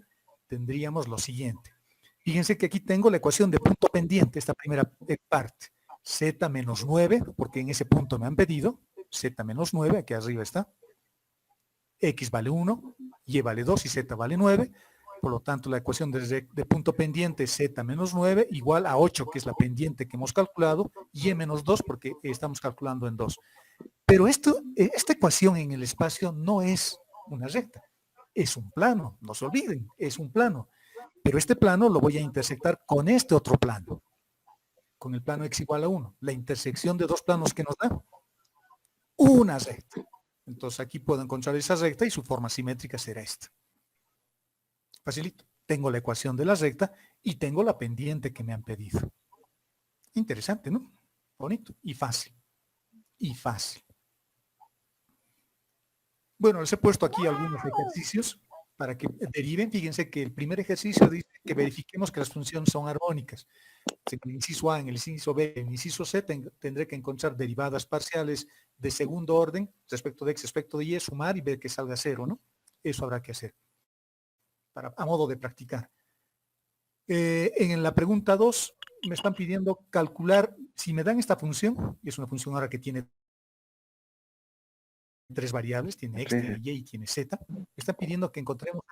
tendríamos lo siguiente. Fíjense que aquí tengo la ecuación de punto pendiente, esta primera parte. Z menos 9, porque en ese punto me han pedido. Z menos 9, aquí arriba está. X vale 1, Y vale 2 y Z vale 9. Por lo tanto, la ecuación de punto pendiente es Z menos 9 igual a 8, que es la pendiente que hemos calculado, Y menos 2 porque estamos calculando en 2. Pero esta ecuación en el espacio no es una recta, es un plano, no se olviden, es un plano. Pero este plano lo voy a intersectar con este otro plano, con el plano x igual a 1. La intersección de dos planos que nos da una recta. Entonces aquí puedo encontrar esa recta y su forma simétrica será esta. Facilito. Tengo la ecuación de la recta y tengo la pendiente que me han pedido. Interesante, ¿no? Bonito y fácil. Y fácil. Bueno, les he puesto aquí algunos ejercicios para que deriven. Fíjense que el primer ejercicio dice que verifiquemos que las funciones son armónicas. En el inciso A, en el inciso B, en el inciso C tendré que encontrar derivadas parciales de segundo orden respecto de x, respecto de y, sumar y ver que salga cero, ¿no? Eso habrá que hacer a modo de practicar. En la pregunta 2 me están pidiendo calcular, si me dan esta función, y es una función ahora que tiene tres variables, tiene x, tiene y tiene z, me están pidiendo que encontremos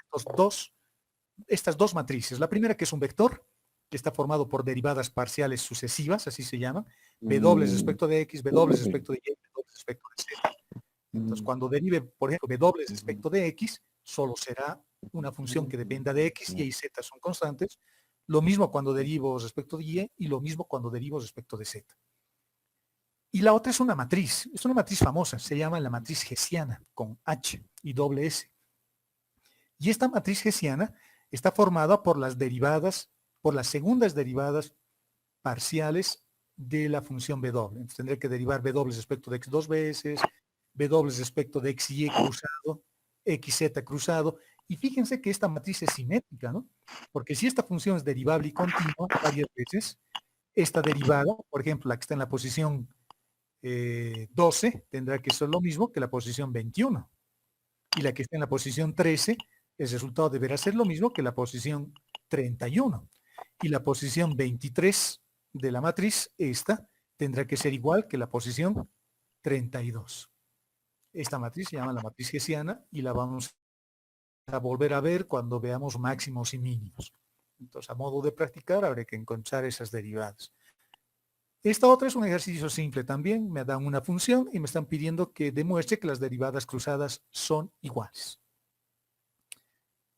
estas dos matrices. La primera, que es un vector, que está formado por derivadas parciales sucesivas, así se llaman, w respecto de x, w respecto de y, w respecto de z. Entonces, cuando derive, por ejemplo, w respecto de x, solo será una función que dependa de x, y z son constantes. Lo mismo cuando derivo respecto de y lo mismo cuando derivo respecto de z. Y la otra es una matriz famosa, se llama la matriz hessiana, con H y doble S. Y esta matriz hessiana está formada por las derivadas, por las segundas derivadas parciales de la función w. Entonces tendré que derivar w respecto de x dos veces, w respecto de x y cruzado, xz cruzado. Y fíjense que esta matriz es simétrica, ¿no? Porque si esta función es derivable y continua varias veces, esta derivada, por ejemplo, la que está en la posición 12, tendrá que ser lo mismo que la posición 21. Y la que está en la posición 13, el resultado deberá ser lo mismo que la posición 31. Y la posición 23 de la matriz, esta, tendrá que ser igual que la posición 32. Esta matriz se llama la matriz hessiana y la vamos a volver a ver cuando veamos máximos y mínimos. Entonces, a modo de practicar, habrá que encontrar esas derivadas. Esta otra es un ejercicio simple también. Me dan una función y me están pidiendo que demuestre que las derivadas cruzadas son iguales.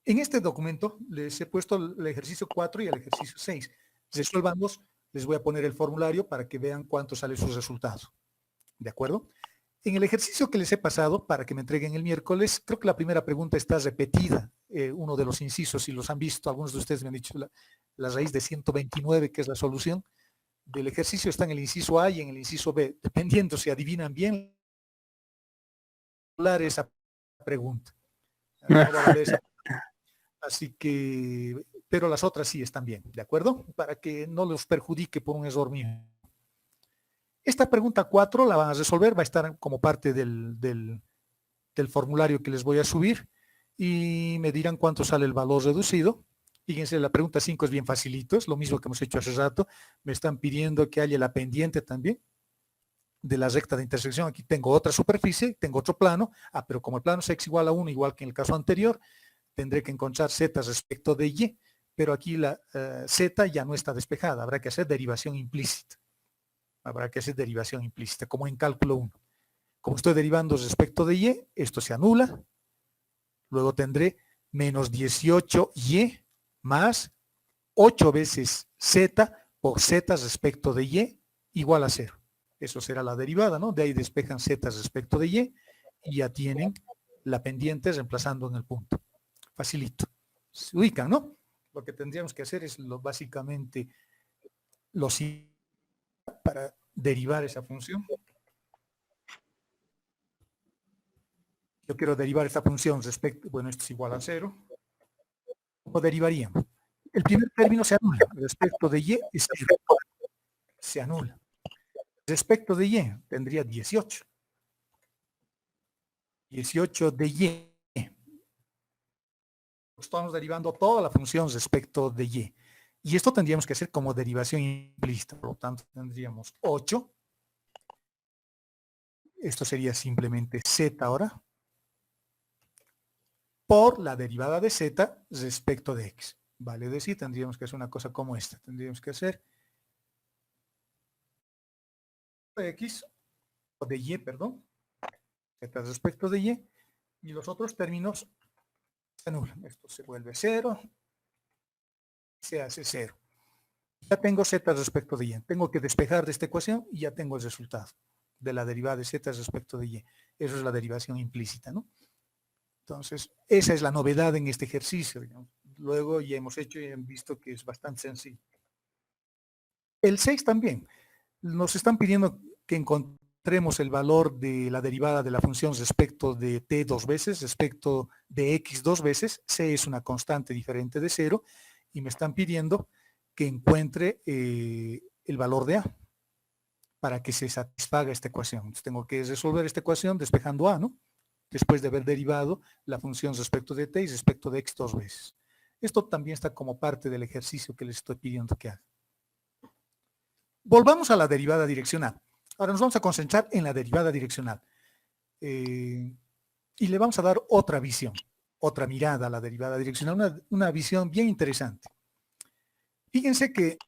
En este documento les he puesto el ejercicio 4 y el ejercicio 6. Resuélvanlos, les voy a poner el formulario para que vean cuánto sale su resultado. ¿De acuerdo? En el ejercicio que les he pasado para que me entreguen el miércoles, creo que la primera pregunta está repetida. Uno de los incisos, si los han visto, algunos de ustedes me han dicho la raíz de 129, que es la solución del ejercicio, está en el inciso A y en el inciso B, dependiendo si adivinan bien esa pregunta. No va a valer esa. Así que, pero las otras sí están bien, ¿de acuerdo? Para que no los perjudique por un error mío. Esta pregunta 4 la van a resolver, va a estar como parte del formulario que les voy a subir y me dirán cuánto sale el valor reducido. Fíjense, la pregunta 5 es bien facilito, es lo mismo que hemos hecho hace rato. Me están pidiendo que haya la pendiente también de la recta de intersección. Aquí tengo otra superficie, tengo otro plano, pero como el plano es x igual a 1, igual que en el caso anterior, tendré que encontrar z respecto de y, pero aquí la z ya no está despejada, habrá que hacer derivación implícita. Habrá que hacer derivación implícita, como en cálculo 1. Como estoy derivando respecto de y, esto se anula. Luego tendré menos 18y más 8 veces z por z respecto de y igual a 0. Eso será la derivada, ¿no? De ahí despejan z respecto de y ya tienen la pendiente reemplazando en el punto. Facilito. Se ubican, ¿no? Lo que tendríamos que hacer es básicamente lo siguiente para derivar esa función. Yo quiero derivar esta función respecto, bueno, esto es igual a 0. ¿Cómo derivaríamos? El primer término se anula. Respecto de y es 0. Se anula. Respecto de y tendría 18. 18 de y. Estamos derivando toda la función respecto de y. Y esto tendríamos que hacer como derivación implícita. Por lo tanto, tendríamos 8. Esto sería simplemente z ahora. Por la derivada de z respecto de x. Vale decir, tendríamos que hacer una cosa como esta. Tendríamos que hacer de x, o de y, perdón, z respecto de y los otros términos se anulan. Esto se vuelve 0, se hace 0. Ya tengo z respecto de y. Tengo que despejar de esta ecuación y ya tengo el resultado de la derivada de z respecto de y. Eso es la derivación implícita, ¿no? Entonces, esa es la novedad en este ejercicio, digamos. Luego ya hemos hecho y hemos visto que es bastante sencillo. El 6 también. Nos están pidiendo que encontremos el valor de la derivada de la función respecto de t 2 veces, respecto de x 2 veces. C es una constante diferente de 0 y me están pidiendo que encuentre el valor de a para que se satisfaga esta ecuación. Entonces tengo que resolver esta ecuación despejando a, ¿no? Después de haber derivado la función respecto de t y respecto de x 2 veces. Esto también está como parte del ejercicio que les estoy pidiendo que hagan. Volvamos a la derivada direccional. Ahora nos vamos a concentrar en la derivada direccional. Y le vamos a dar otra visión, otra mirada a la derivada direccional, una visión bien interesante. Fíjense que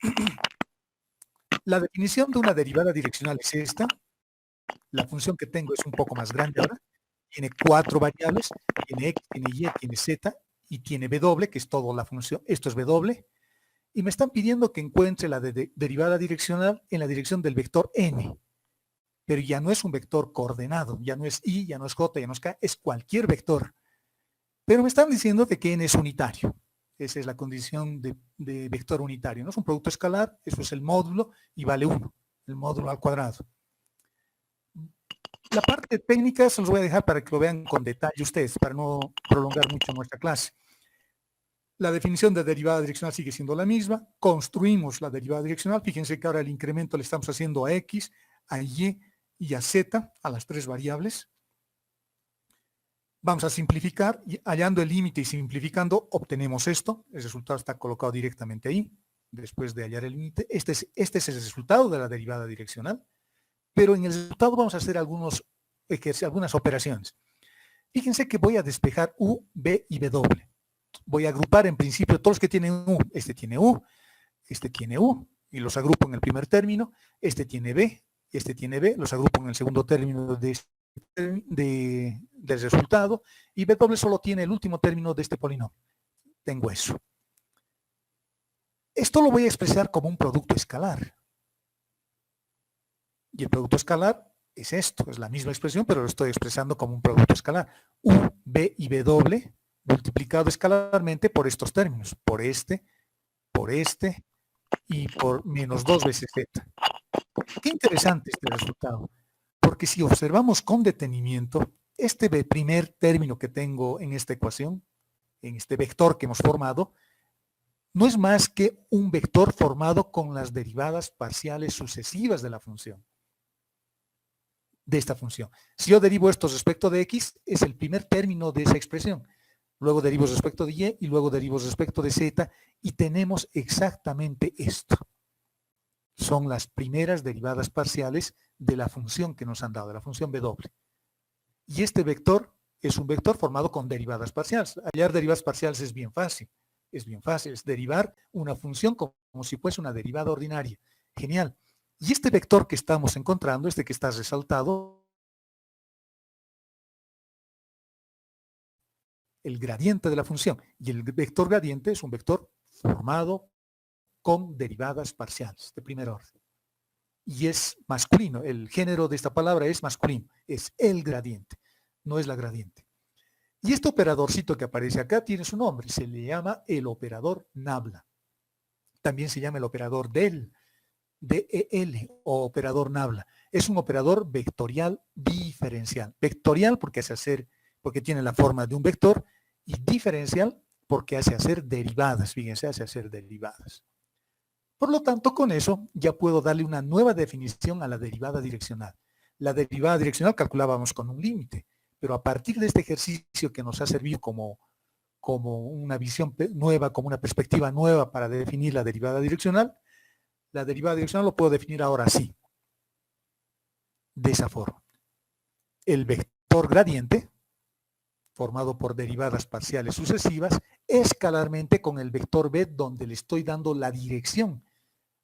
la definición de una derivada direccional es esta. La función que tengo es un poco más grande ahora. Tiene 4 variables, tiene x, tiene y, tiene z y tiene w, que es toda la función. Esto es w. Y me están pidiendo que encuentre la derivada direccional en la dirección del vector n. Pero ya no es un vector coordenado, ya no es y, ya no es j, ya no es k, es cualquier vector. Pero me están diciendo de que n es unitario. Esa es la condición de vector unitario. No es un producto escalar, eso es el módulo y vale 1, el módulo al cuadrado. La parte técnica se los voy a dejar para que lo vean con detalle ustedes, para no prolongar mucho nuestra clase. La definición de derivada direccional sigue siendo la misma. Construimos la derivada direccional. Fíjense que ahora el incremento le estamos haciendo a x, a y y a z, a las 3 variables. Vamos a simplificar, y hallando el límite y simplificando, obtenemos esto. El resultado está colocado directamente ahí, después de hallar el límite. Este es el resultado de la derivada direccional, pero en el resultado vamos a hacer algunas operaciones. Fíjense que voy a despejar u, b y w. Voy a agrupar en principio todos los que tienen u. Este tiene u, y los agrupo en el primer término. Este tiene b, los agrupo en el segundo término del resultado, y w solo tiene el último término de este polinomio. Tengo eso. Esto lo voy a expresar como un producto escalar. Y el producto escalar es esto, es la misma expresión, pero lo estoy expresando como un producto escalar. U, b y w multiplicado escalarmente por estos términos, por este y por menos 2 veces z. Qué interesante este resultado, porque si observamos con detenimiento, este primer término que tengo en esta ecuación, en este vector que hemos formado, no es más que un vector formado con las derivadas parciales sucesivas de la función, de esta función. Si yo derivo esto respecto de x, es el primer término de esa expresión. Luego derivo respecto de y luego derivo respecto de z, y tenemos exactamente esto. Son las primeras derivadas parciales de la función que nos han dado, de la función w. Y este vector es un vector formado con derivadas parciales. Hallar derivadas parciales es bien fácil. Es derivar una función como si fuese una derivada ordinaria. Genial. Y este vector que estamos encontrando, este que está resaltado, el gradiente de la función. Y el vector gradiente es un vector formado con derivadas parciales de primer orden. Y es masculino. El género de esta palabra es masculino. Es el gradiente, no es la gradiente. Y este operadorcito que aparece acá tiene su nombre. Se le llama el operador nabla. También se llama el operador del, DEL o operador nabla. Es un operador vectorial diferencial. Vectorial porque tiene la forma de un vector, y diferencial porque hace hacer derivadas. Fíjense, hace hacer derivadas. Por lo tanto, con eso ya puedo darle una nueva definición a la derivada direccional. La derivada direccional calculábamos con un límite, pero a partir de este ejercicio que nos ha servido como una visión nueva, como una perspectiva nueva para definir la derivada direccional lo puedo definir ahora así, de esa forma. El vector gradiente, formado por derivadas parciales sucesivas, escalarmente con el vector b, donde le estoy dando la dirección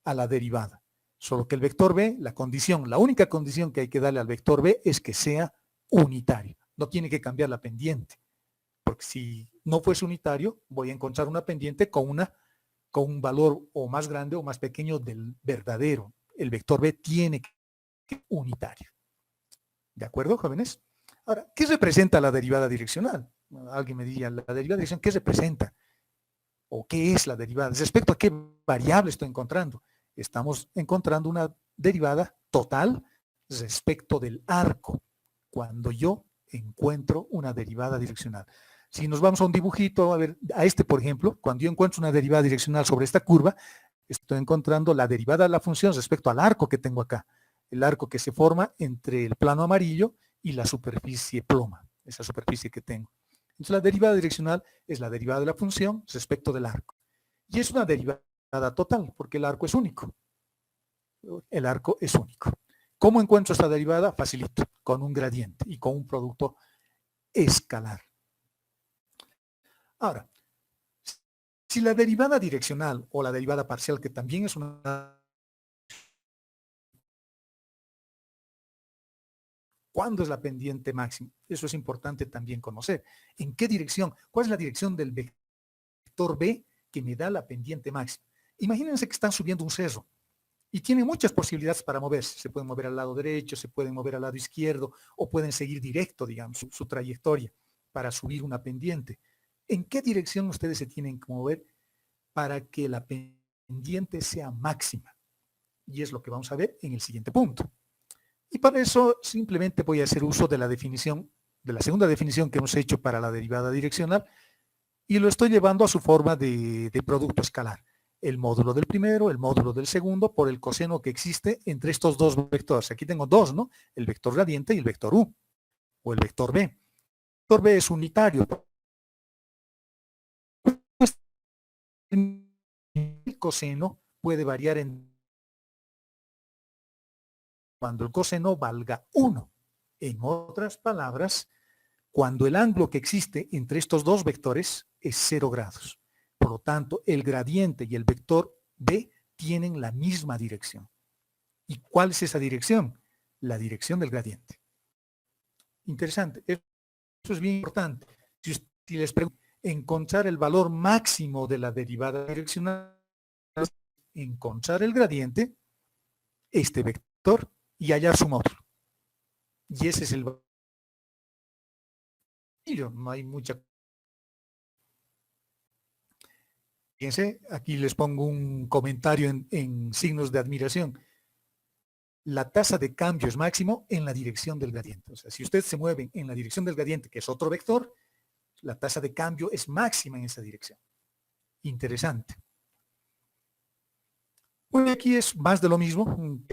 a la derivada. Solo que el vector b, la única condición que hay que darle al vector b es que sea unitario. No tiene que cambiar la pendiente, porque si no fuese unitario, voy a encontrar una pendiente con con un valor o más grande o más pequeño del verdadero. El vector B tiene que ser unitario. ¿De acuerdo, jóvenes? Ahora, ¿qué representa la derivada direccional? Alguien me diría, ¿la derivada direccional qué representa? ¿O qué es la derivada? ¿Respecto a qué variable estoy encontrando? Estamos encontrando una derivada total respecto del arco, cuando yo encuentro una derivada direccional. Si nos vamos a un dibujito, a ver, a este por ejemplo, cuando yo encuentro una derivada direccional sobre esta curva, estoy encontrando la derivada de la función respecto al arco que tengo acá. El arco que se forma entre el plano amarillo y la superficie ploma, esa superficie que tengo. Entonces la derivada direccional es la derivada de la función respecto del arco. Y es una derivada total, porque el arco es único. El arco es único. ¿Cómo encuentro esta derivada? Facilito, con un gradiente y con un producto escalar. Ahora, si la derivada direccional o la derivada parcial, que también es una... ¿Cuándo es la pendiente máxima? Eso es importante también conocer. ¿En qué dirección? ¿Cuál es la dirección del vector B que me da la pendiente máxima? Imagínense que están subiendo un cerro y tienen muchas posibilidades para moverse. Se pueden mover al lado derecho, se pueden mover al lado izquierdo o pueden seguir directo, digamos, su trayectoria para subir una pendiente. ¿En qué dirección ustedes se tienen que mover para que la pendiente sea máxima? Y es lo que vamos a ver en el siguiente punto. Y para eso simplemente voy a hacer uso de la definición, de la segunda definición que hemos hecho para la derivada direccional, y lo estoy llevando a su forma de producto escalar. El módulo del primero, el módulo del segundo, por el coseno que existe entre estos dos vectores. Aquí tengo dos, ¿no? El vector gradiente y el vector U, o el vector B. El vector B es unitario. El coseno puede variar cuando el coseno valga 1. En otras palabras, cuando el ángulo que existe entre estos dos vectores es 0 grados. Por lo tanto, el gradiente y el vector B tienen la misma dirección. ¿Y cuál es esa dirección? La dirección del gradiente. Interesante. Eso es bien importante. Si les pregunto, encontrar el valor máximo de la derivada direccional, encontrar el gradiente, este vector, y hallar su módulo. Y ese es el valor. No hay mucha. Fíjense, aquí les pongo un comentario en signos de admiración. La tasa de cambio es máximo en la dirección del gradiente. O sea, si ustedes se mueven en la dirección del gradiente, que es otro vector, la tasa de cambio es máxima en esa dirección. Interesante. Bueno, aquí es más de lo mismo. Un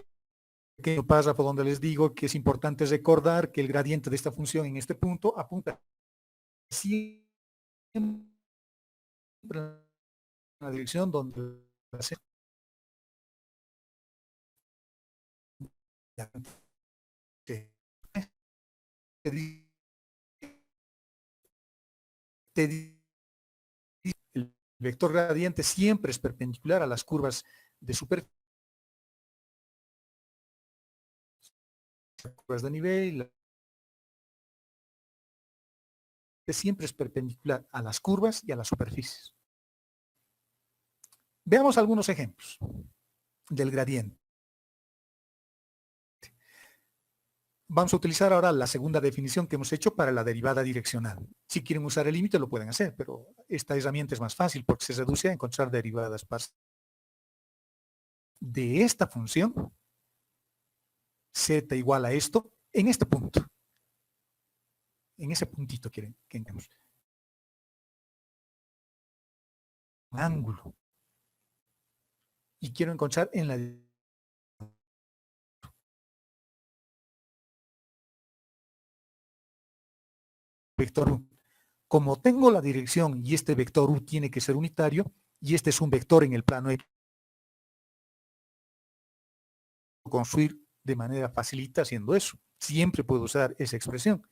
pequeño párrafo donde les digo que es importante recordar que el gradiente de esta función en este punto apunta siempre en la dirección donde el vector gradiente siempre es perpendicular a las curvas de superficie, curvas de nivel, siempre es perpendicular a las curvas y a las superficies. Veamos algunos ejemplos del gradiente. Vamos a utilizar ahora la segunda definición que hemos hecho para la derivada direccional. Si quieren usar el límite lo pueden hacer, pero esta herramienta es más fácil porque se reduce a encontrar derivadas parciales. De esta función, z igual a esto, en este punto. En ese puntito quieren que entremos. Un ángulo. Y quiero encontrar en la vector U. Como tengo la dirección y este vector U tiene que ser unitario, y este es un vector en el plano X, construir de manera facilita haciendo eso. Siempre puedo usar esa expresión.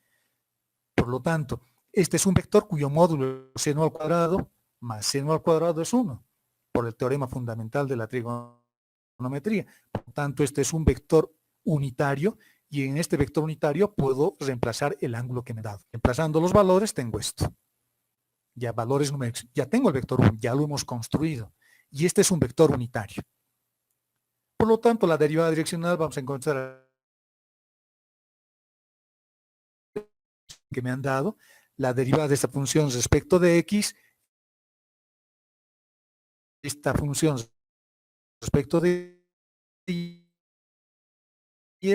Por lo tanto, este es un vector cuyo módulo es seno al cuadrado más seno al cuadrado es 1, por el teorema fundamental de la trigonometría. Por lo tanto, este es un vector unitario, y en este vector unitario puedo reemplazar el ángulo que me he dado. Reemplazando los valores tengo esto. Ya valores numéricos. Ya tengo el vector 1, ya lo hemos construido. y este es un vector unitario. Por lo tanto, la derivada direccional vamos a encontrar que me han dado, la derivada de esta función respecto de x, esta función respecto de y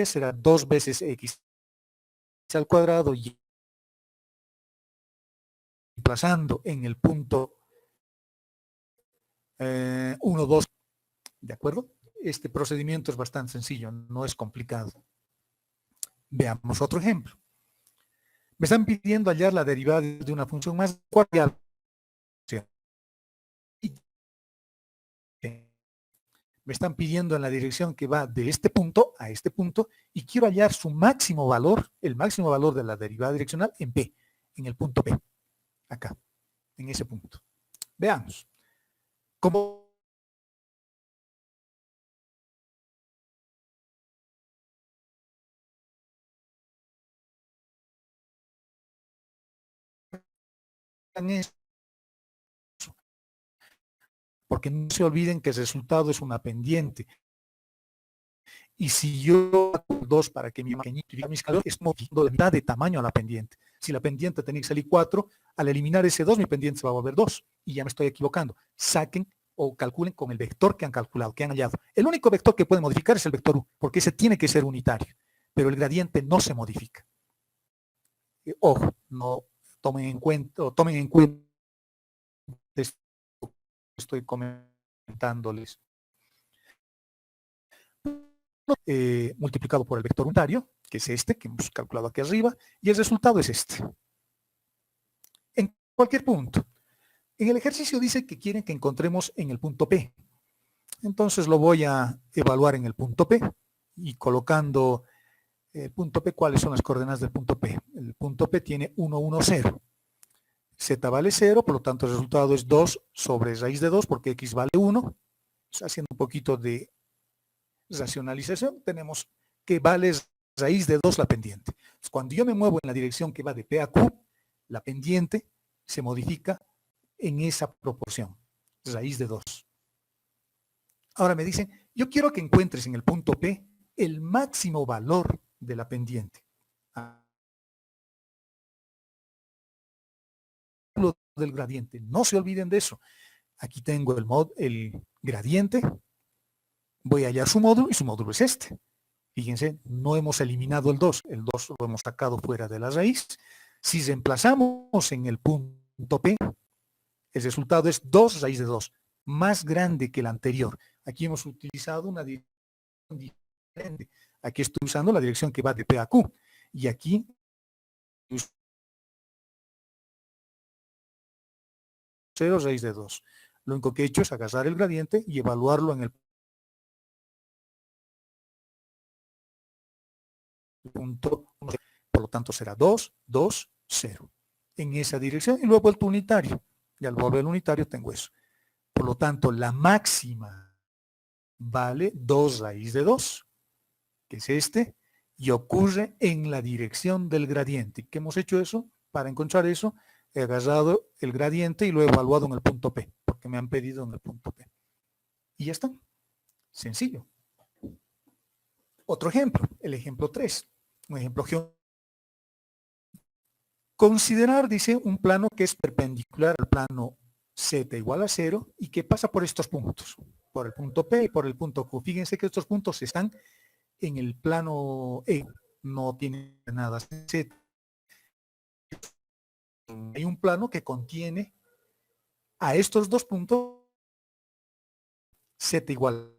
será 2 veces x al cuadrado y emplazando en el punto 1, 2, ¿de acuerdo? Este procedimiento es bastante sencillo, no es complicado. Veamos otro ejemplo. Me están pidiendo hallar la derivada de una función más cuadrada. Me están pidiendo en la dirección que va de este punto a este punto y quiero hallar su máximo valor, el máximo valor de la derivada direccional en P, en el punto P, acá, en ese punto. Veamos. ¿Cómo eso? Porque no se olviden que el resultado es una pendiente. Y si yo hago 2 para que mi pequeñito y mi escalón es moviendo de mitad de tamaño a la pendiente. Si la pendiente tenía que salir 4, al eliminar ese 2, mi pendiente se va a volver 2. Y ya me estoy equivocando. Saquen o calculen con el vector que han calculado, que han hallado. El único vector que pueden modificar es el vector U, porque ese tiene que ser unitario. Pero el gradiente no se modifica. Ojo, no tomen en cuenta esto que estoy comentándoles. Multiplicado por el vector unitario, que es este, que hemos calculado aquí arriba, y el resultado es este. En cualquier punto. En el ejercicio dice que quieren que encontremos en el punto P. Entonces lo voy a evaluar en el punto P, y colocando el punto P, ¿cuáles son las coordenadas del punto P? El punto P tiene 1, 1, 0. Z vale 0, por lo tanto el resultado es 2 sobre raíz de 2, porque X vale 1. Haciendo un poquito de racionalización, tenemos que vale raíz de 2 la pendiente. Entonces, cuando yo me muevo en la dirección que va de P a Q, la pendiente se modifica en esa proporción, raíz de 2. Ahora me dicen, yo quiero que encuentres en el punto P el máximo valor de la pendiente. Del gradiente, no se olviden de eso. Aquí tengo el gradiente, voy a hallar su módulo y su módulo es este. Fíjense, no hemos eliminado el 2 lo hemos sacado fuera de la raíz. Si reemplazamos en el punto P, el resultado es 2 raíz de 2, más grande que el anterior. Aquí hemos utilizado una dirección diferente. Aquí estoy usando la dirección que va de P a Q. Y aquí 0 raíz de 2. Lo único que he hecho es agarrar el gradiente y evaluarlo en el punto 1. Por lo tanto será 2, 2, 0. En esa dirección y lo he vuelto unitario. Y al volver unitario tengo eso. Por lo tanto, la máxima vale 2 raíz de 2, que es este, y ocurre en la dirección del gradiente. ¿Qué hemos hecho eso? Para encontrar eso, he agarrado el gradiente y lo he evaluado en el punto P, porque me han pedido en el punto P. Y ya está. Sencillo. Otro ejemplo, el ejemplo 3. Un ejemplo geométrico. Considerar, dice, un plano que es perpendicular al plano Z igual a 0 y que pasa por estos puntos, por el punto P y por el punto Q. Fíjense que estos puntos están en el plano E, no tienen nada Z. Hay un plano que contiene a estos dos puntos Z igual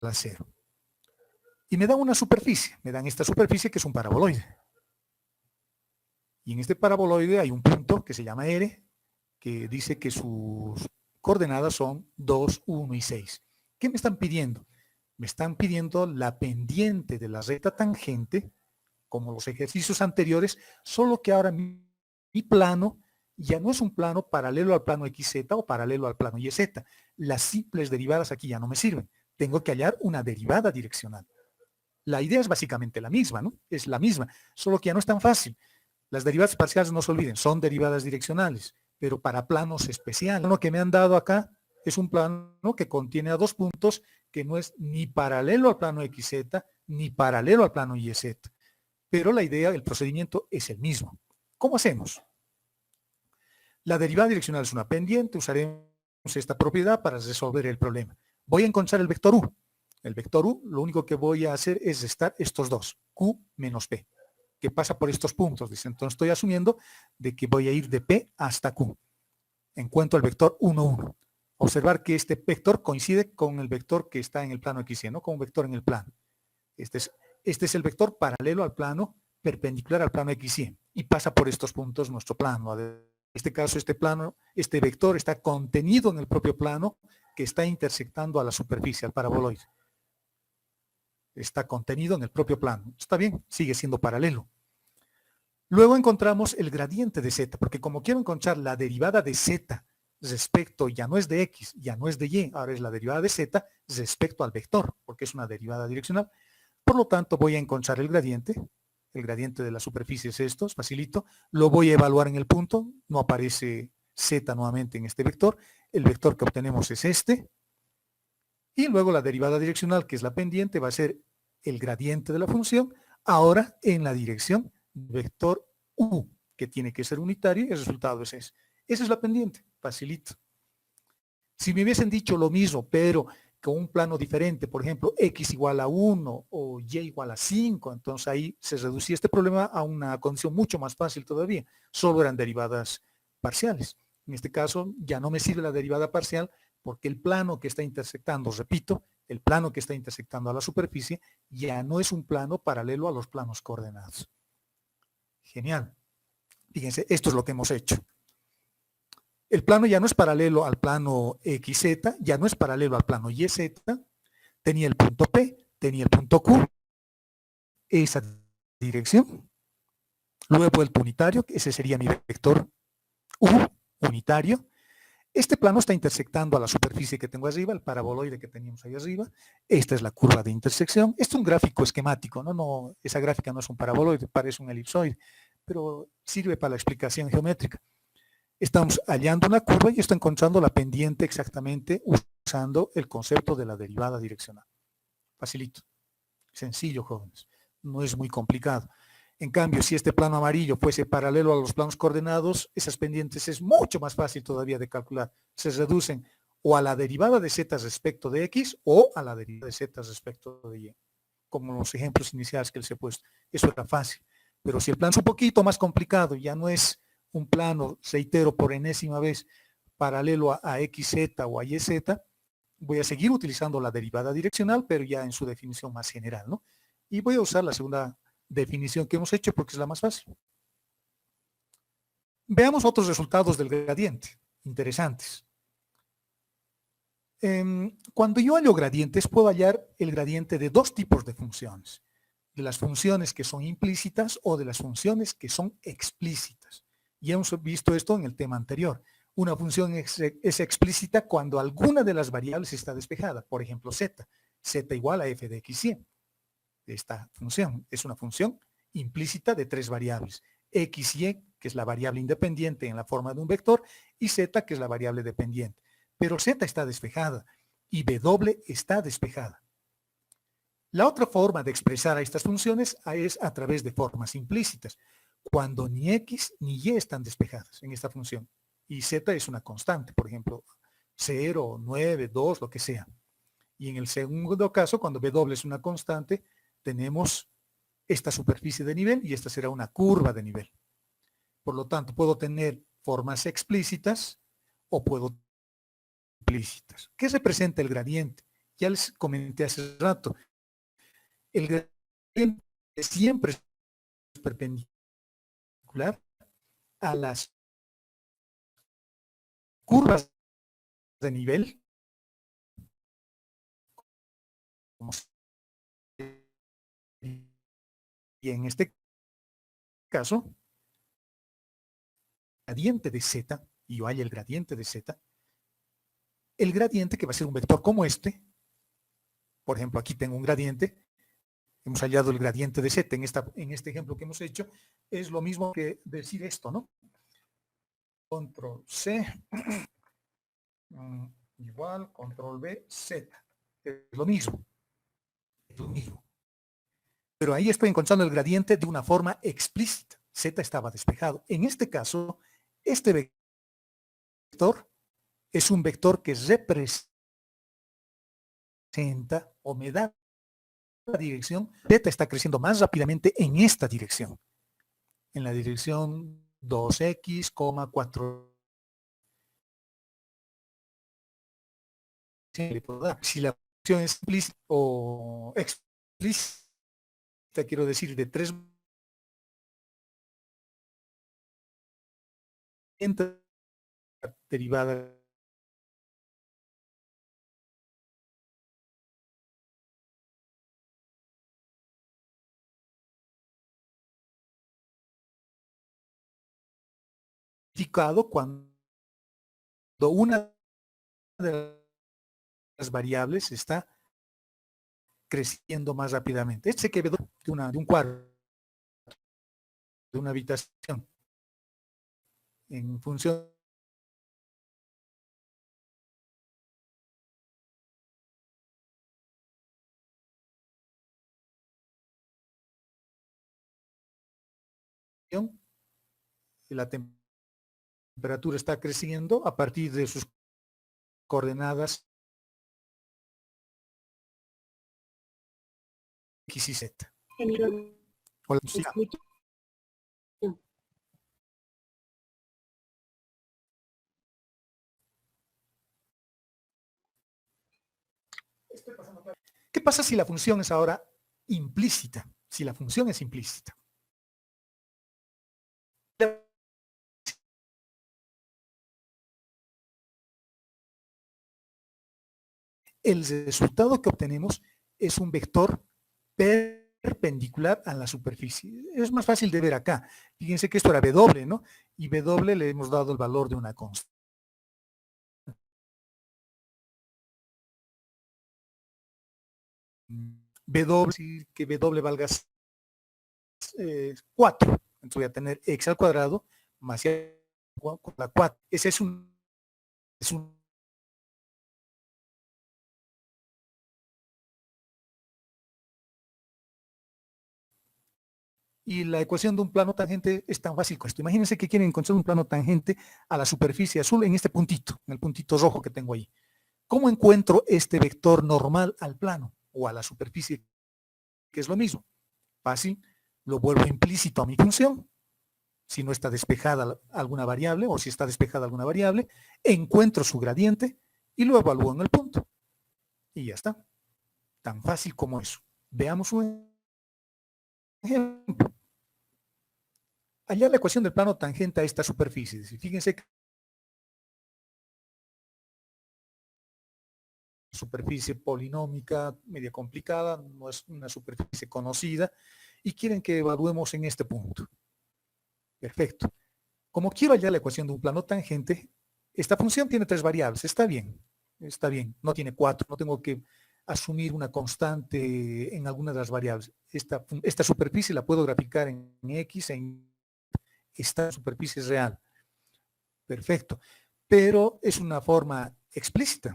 a 0. Y me dan una superficie, me dan esta superficie que es un paraboloide. Y en este paraboloide hay un punto que se llama R, que dice que sus coordenadas son 2, 1 y 6. ¿Qué me están pidiendo? Me están pidiendo la pendiente de la recta tangente, como los ejercicios anteriores, solo que ahora mi plano ya no es un plano paralelo al plano XZ o paralelo al plano YZ. Las simples derivadas aquí ya no me sirven. Tengo que hallar una derivada direccional. La idea es básicamente la misma, ¿no? Es la misma, solo que ya no es tan fácil. Las derivadas parciales, no se olviden, son derivadas direccionales, pero para planos especiales. Lo que me han dado acá Es un plano que contiene a dos puntos que no es ni paralelo al plano XZ ni paralelo al plano YZ. Pero la idea, el procedimiento es el mismo. ¿Cómo hacemos? La derivada direccional es una pendiente, usaremos esta propiedad para resolver el problema. Voy a encontrar el vector U. El vector U, lo único que voy a hacer es restar estos dos, Q menos P, que pasa por estos puntos. Dice, entonces estoy asumiendo de que voy a ir de P hasta Q. Encuentro el vector 1, 1. Observar que este vector coincide con el vector que está en el plano XY, no con un vector en el plano. Este es el vector paralelo al plano, perpendicular al plano XY, y pasa por estos puntos nuestro plano. En este caso, este vector está contenido en el propio plano que está intersectando a la superficie, al paraboloide. Está contenido en el propio plano. Está bien, sigue siendo paralelo. Luego encontramos el gradiente de z, porque como quiero encontrar la derivada de z respecto, ya no es de x, ya no es de y, ahora es la derivada de z respecto al vector, porque es una derivada direccional. Por lo tanto, voy a encontrar el gradiente de la superficie es esto, es facilito, lo voy a evaluar en el punto, no aparece z nuevamente en este vector, el vector que obtenemos es este, y luego la derivada direccional, que es la pendiente, va a ser el gradiente de la función, ahora en la dirección vector u, que tiene que ser unitario, y el resultado es ese. Esa es la pendiente, facilito. Si me hubiesen dicho lo mismo, pero con un plano diferente, por ejemplo, x igual a 1 o y igual a 5, entonces ahí se reducía este problema a una condición mucho más fácil todavía. Solo eran derivadas parciales. En este caso ya no me sirve la derivada parcial porque el plano que está intersectando, repito, el plano que está intersectando a la superficie ya no es un plano paralelo a los planos coordenados. Genial. Fíjense, esto es lo que hemos hecho. El plano ya no es paralelo al plano XZ, ya no es paralelo al plano YZ, tenía el punto P, tenía el punto Q, esa dirección. Luego el unitario, ese sería mi vector U unitario. Este plano está intersectando a la superficie que tengo arriba, el paraboloide que teníamos ahí arriba. Esta es la curva de intersección. Este es un gráfico esquemático, ¿no? Esa gráfica no es un paraboloide, parece un elipsoide, pero sirve para la explicación geométrica. Estamos hallando una curva y estoy encontrando la pendiente exactamente usando el concepto de la derivada direccional. Facilito. Sencillo, jóvenes. No es muy complicado. En cambio, si este plano amarillo fuese paralelo a los planos coordenados, esas pendientes es mucho más fácil todavía de calcular. Se reducen o a la derivada de z respecto de x o a la derivada de z respecto de y. Como los ejemplos iniciales que les he puesto. Eso era fácil. Pero si el plano es un poquito más complicado, ya no es un plano, reitero por enésima vez, paralelo a XZ o a YZ, voy a seguir utilizando la derivada direccional, pero ya en su definición más general, ¿no? Y voy a usar la segunda definición que hemos hecho porque es la más fácil. Veamos otros resultados del gradiente, interesantes. Cuando yo hallo gradientes, puedo hallar el gradiente de dos tipos de funciones. De las funciones que son implícitas o de las funciones que son explícitas. Ya hemos visto esto en el tema anterior. Una función es explícita cuando alguna de las variables está despejada. Por ejemplo, z. Z igual a f de x, y. Esta función es una función implícita de tres variables. X y y, que es la variable independiente en la forma de un vector, y z, que es la variable dependiente. Pero z está despejada y w está despejada. La otra forma de expresar a estas funciones es a través de formas implícitas, cuando ni x ni y están despejadas en esta función. Y z es una constante, por ejemplo, 0, 9, 2, lo que sea. Y en el segundo caso, cuando w es una constante, tenemos esta superficie de nivel y esta será una curva de nivel. Por lo tanto, puedo tener formas explícitas o puedo implícitas. ¿Qué representa el gradiente? Ya les comenté hace rato. El gradiente siempre es perpendicular a las curvas de nivel, y en este caso, el gradiente de z, y yo hallo el gradiente de z, el gradiente que va a ser un vector como este, por ejemplo, aquí tengo un gradiente, hemos hallado el gradiente de z en este ejemplo que hemos hecho, es lo mismo que decir esto, ¿no? Control C, igual control B, Z. Es lo mismo. Es lo mismo. Pero ahí estoy encontrando el gradiente de una forma explícita. Z estaba despejado. En este caso, este vector es un vector que representa o me da la dirección. Z está creciendo más rápidamente en esta dirección. En la dirección 2x, 4. Si la función es implícita o explícita, quiero decir, de 3 derivada cuando una de las variables está creciendo más rápidamente. Este se quedó de un cuarto, de una habitación, en función de la temperatura está creciendo a partir de sus coordenadas X y Z. Hola, sí. ¿Qué pasa si la función es ahora implícita? Si la función es implícita. El resultado que obtenemos es un vector perpendicular a la superficie. Es más fácil de ver acá. Fíjense que esto era W, ¿no? Y W le hemos dado el valor de una constante. W, que W valga 4. Entonces voy a tener x al cuadrado más y con la 4. Ese es un y la ecuación de un plano tangente es tan fácil con esto. Imagínense que quieren encontrar un plano tangente a la superficie azul en este puntito, en el puntito rojo que tengo ahí. ¿Cómo encuentro este vector normal al plano o a la superficie, que es lo mismo? Fácil, lo vuelvo implícito a mi función. Si no está despejada alguna variable o si está despejada alguna variable, encuentro su gradiente y lo evalúo en el punto. Y ya está. Tan fácil como eso. Veamos un ejemplo. Allá la ecuación del plano tangente a esta superficie. Fíjense que superficie polinómica, media complicada, no es una superficie conocida, y quieren que evaluemos en este punto. Perfecto. Como quiero hallar la ecuación de un plano tangente, esta función tiene 3 variables, está bien, no tiene 4, no tengo que asumir una constante en alguna de las variables. Esta superficie la puedo graficar en X, en esta superficie es real. Perfecto. Pero es una forma explícita.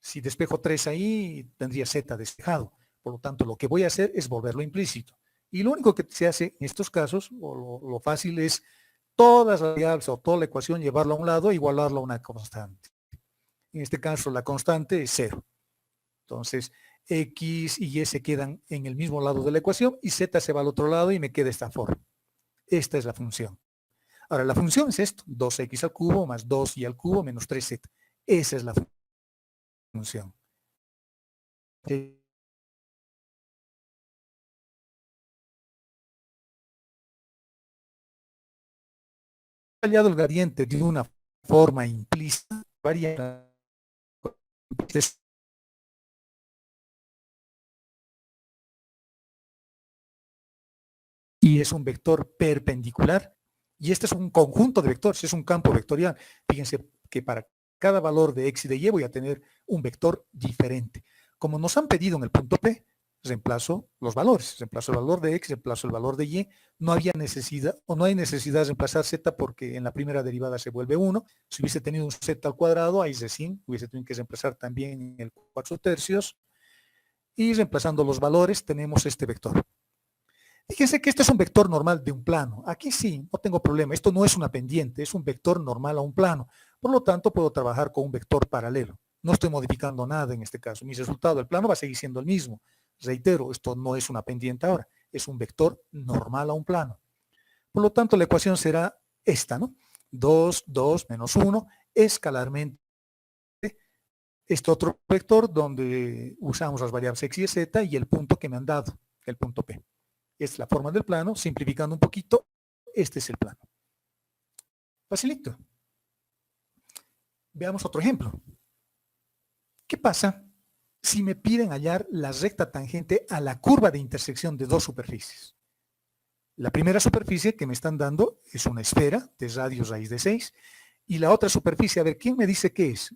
Si despejo 3 ahí, tendría Z despejado. Por lo tanto, lo que voy a hacer es volverlo implícito. Y lo único que se hace en estos casos, o lo fácil es todas las variables o toda la ecuación, llevarla a un lado e igualarla a una constante. En este caso, la constante es 0. Entonces, X y Y se quedan en el mismo lado de la ecuación y Z se va al otro lado y me queda esta forma. Esta es la función. Ahora, la función es esto, 2x al cubo más 2y al cubo menos 3z. Esa es la función. He hallado el gradiente de una forma implícita, varía y es un vector perpendicular. Y este es un conjunto de vectores, es un campo vectorial. Fíjense que para cada valor de x y de y voy a tener un vector diferente. Como nos han pedido en el punto P, reemplazo los valores, reemplazo el valor de x, reemplazo el valor de y. No había necesidad, o no hay necesidad de reemplazar z porque en la primera derivada se vuelve 1. Si hubiese tenido un z al cuadrado, ahí recién hubiese tenido que reemplazar también el 4/3. Y reemplazando los valores tenemos este vector. Fíjense que este es un vector normal de un plano. Aquí sí, no tengo problema. Esto no es una pendiente, es un vector normal a un plano. Por lo tanto, puedo trabajar con un vector paralelo. No estoy modificando nada en este caso. Mi resultado del plano va a seguir siendo el mismo. Reitero, esto no es una pendiente ahora. Es un vector normal a un plano. Por lo tanto, la ecuación será esta, ¿no? 2, 2, menos 1, escalarmente este otro vector donde usamos las variables x y z y el punto que me han dado, el punto P. Esta es la forma del plano. Simplificando un poquito, este es el plano. Facilito. Veamos otro ejemplo. ¿Qué pasa si me piden hallar la recta tangente a la curva de intersección de dos superficies? La primera superficie que me están dando es una esfera de radio raíz de 6 y la otra superficie, a ver, ¿quién me dice qué es?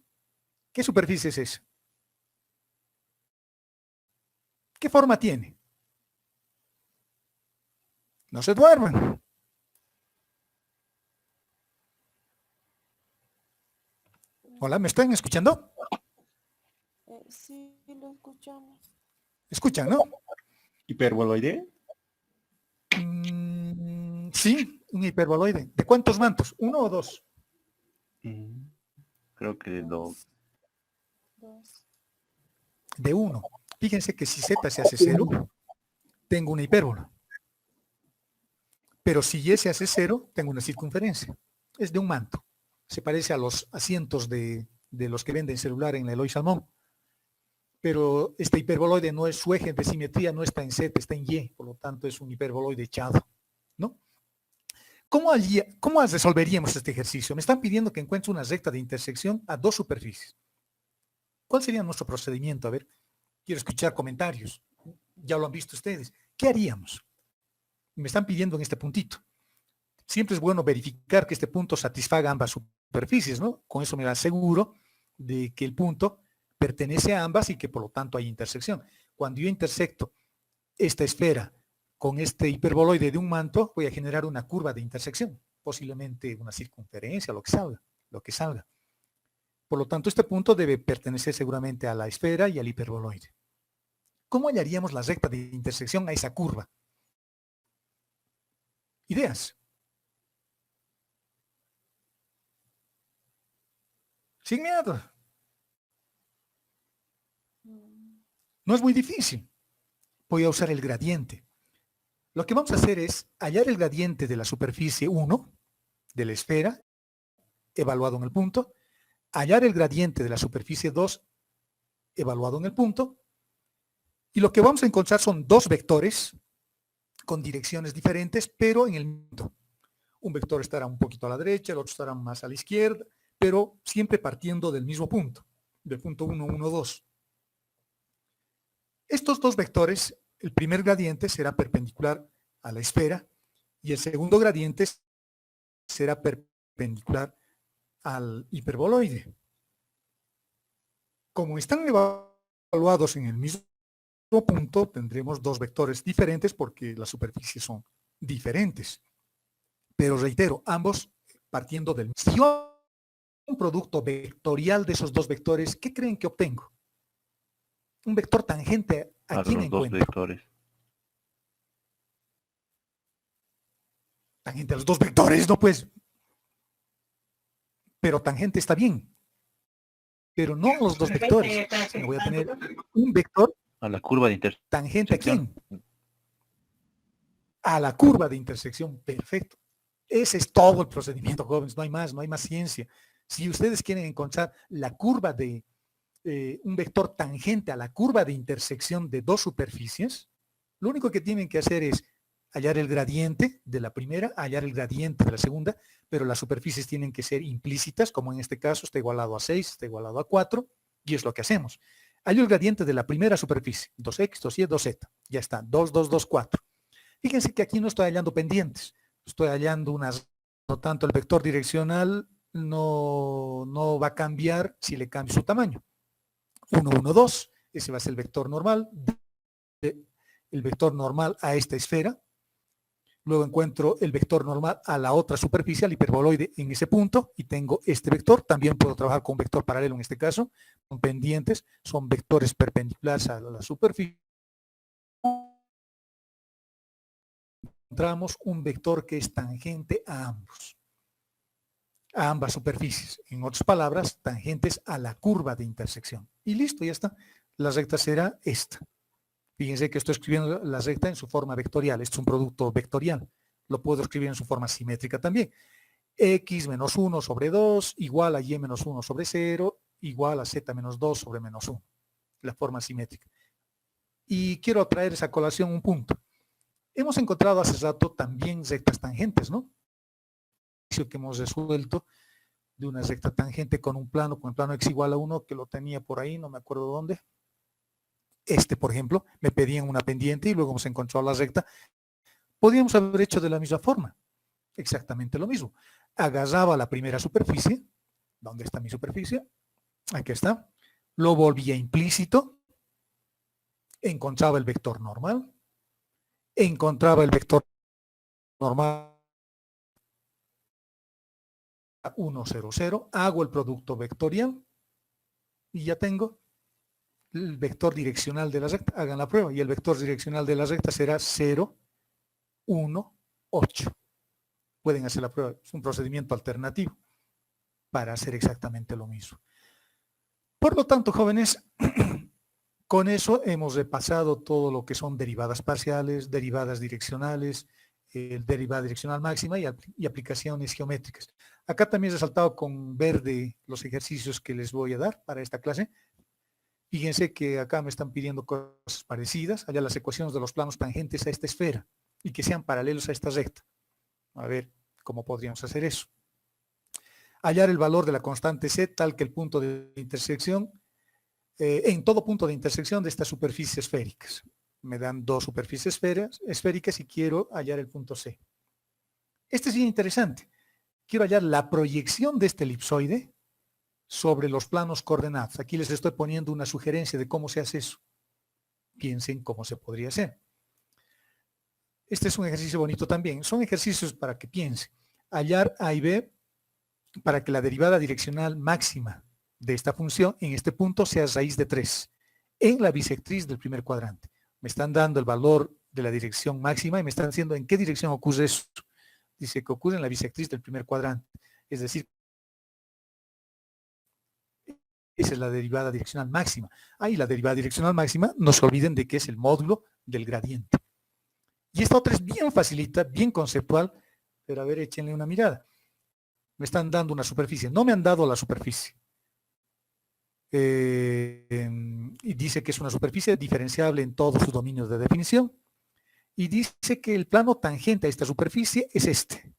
¿Qué superficie es esa? ¿Qué forma tiene? No se duerman. Hola, ¿me están escuchando? Sí, lo escuchamos. ¿Escuchan, no? ¿Hiperboloide? Sí, un hiperboloide. ¿De cuántos mantos? ¿Uno o dos? Creo que dos. Dos. De uno. Fíjense que si z se hace 0, tengo una hipérbola. Pero si y se hace 0, tengo una circunferencia. Es de un manto. Se parece a los asientos de los que venden celular en la Eloy Salmón. Pero este hiperboloide no es, su eje de simetría no está en z, está en y. Por lo tanto, es un hiperboloide echado, ¿no? ¿Cómo resolveríamos este ejercicio? Me están pidiendo que encuentre una recta de intersección a dos superficies. ¿Cuál sería nuestro procedimiento? A ver, quiero escuchar comentarios. Ya lo han visto ustedes. ¿Qué haríamos? Me están pidiendo en este puntito. Siempre es bueno verificar que este punto satisfaga ambas superficies, ¿no? Con eso me aseguro de que el punto pertenece a ambas y que por lo tanto hay intersección. Cuando yo intersecto esta esfera con este hiperboloide de un manto, voy a generar una curva de intersección, posiblemente una circunferencia, lo que salga. Por lo tanto, este punto debe pertenecer seguramente a la esfera y al hiperboloide. ¿Cómo hallaríamos la recta de intersección a esa curva? ¿Ideas? Sin miedo. No es muy difícil. Voy a usar el gradiente. Lo que vamos a hacer es hallar el gradiente de la superficie 1, de la esfera, evaluado en el punto, hallar el gradiente de la superficie 2, evaluado en el punto, y lo que vamos a encontrar son dos vectores con direcciones diferentes, pero en el punto. Un vector estará un poquito a la derecha, el otro estará más a la izquierda, pero siempre partiendo del mismo punto, del punto 1, 1, 2. Estos dos vectores, el primer gradiente será perpendicular a la esfera y el segundo gradiente será perpendicular al hiperboloide. Como están evaluados en el mismo punto, tendremos dos vectores diferentes porque las superficies son diferentes. Pero reitero, ambos partiendo del mismo. Si yo hago un producto vectorial de esos dos vectores, ¿qué creen que obtengo? Un vector tangente a quién los dos encuentro. vectores. Tangente a los dos vectores, no pues. Pero tangente está bien. Pero no a los dos vectores. Sino voy a tener un vector A la curva de intersección. tangente a quién. A la curva de intersección. Perfecto. Ese es todo el procedimiento, jóvenes. No hay más ciencia. Si ustedes quieren encontrar la curva de un vector tangente a la curva de intersección de dos superficies, lo único que tienen que hacer es hallar el gradiente de la primera, hallar el gradiente de la segunda, pero las superficies tienen que ser implícitas, como en este caso está igualado a 6, está igualado a 4, y es lo que hacemos. Hallo el gradiente de la primera superficie, 2x, 2y, 2z, ya está, 2, 2, 2, 4. Fíjense que aquí no estoy hallando pendientes, estoy hallando unas, por lo tanto el vector direccional no va a cambiar si le cambio su tamaño. 1, 1, 2, ese va a ser el vector normal el vector normal a esta esfera, luego encuentro el vector normal a la otra superficie, al hiperboloide en ese punto, y tengo este vector. También puedo trabajar con un vector paralelo en este caso, con pendientes, son vectores perpendiculares a la superficie. Encontramos un vector que es tangente a ambas superficies. En otras palabras, tangentes a la curva de intersección. Y listo, ya está. La recta será esta. Fíjense que estoy escribiendo la recta en su forma vectorial. Esto es un producto vectorial. Lo puedo escribir en su forma simétrica también. X menos 1 sobre 2 igual a Y menos 1 sobre 0 igual a Z menos 2 sobre menos 1. La forma simétrica. Y quiero traer esa colación un punto. Hemos encontrado hace rato también rectas tangentes, ¿no? Que hemos resuelto de una recta tangente con un plano, con el plano x igual a 1, que lo tenía por ahí, no me acuerdo dónde. Este, por ejemplo, me pedían una pendiente y luego hemos encontrado la recta. Podríamos haber hecho de la misma forma, exactamente lo mismo. Agarraba la primera superficie, ¿dónde está mi superficie? Aquí está. Lo volvía implícito, encontraba el vector normal, encontraba el vector normal 1, 0, 0, hago el producto vectorial y ya tengo el vector direccional de la recta. Hagan la prueba y el vector direccional de la recta será 0, 1, 8. Pueden hacer la prueba, es un procedimiento alternativo para hacer exactamente lo mismo. Por lo tanto, jóvenes, con eso hemos repasado todo lo que son derivadas parciales, derivadas direccionales, derivada direccional máxima y aplicaciones geométricas. Acá también he resaltado con verde los ejercicios que les voy a dar para esta clase. Fíjense que acá me están pidiendo cosas parecidas, allá las ecuaciones de los planos tangentes a esta esfera y que sean paralelos a esta recta. A ver cómo podríamos hacer eso. Hallar el valor de la constante C tal que el punto de intersección, en todo punto de intersección de estas superficies esféricas. Me dan dos superficies esféricas y quiero hallar el punto C. Este es bien interesante. Quiero hallar la proyección de este elipsoide sobre los planos coordenados. Aquí les estoy poniendo una sugerencia de cómo se hace eso. Piensen cómo se podría hacer. Este es un ejercicio bonito también. Son ejercicios para que piensen. Hallar A y B para que la derivada direccional máxima de esta función en este punto sea raíz de 3 en la bisectriz del primer cuadrante. Me están dando el valor de la dirección máxima y me están diciendo en qué dirección ocurre eso. Dice que ocurre en la bisectriz del primer cuadrante. Es decir, esa es la derivada direccional máxima. Ahí la derivada direccional máxima, no se olviden de que es el módulo del gradiente. Y esta otra es bien facilita, bien conceptual, pero a ver, échenle una mirada. Me están dando una superficie. No me han dado la superficie. Y dice que es una superficie diferenciable en todos sus dominios de definición. Y dice que el plano tangente a esta superficie es este.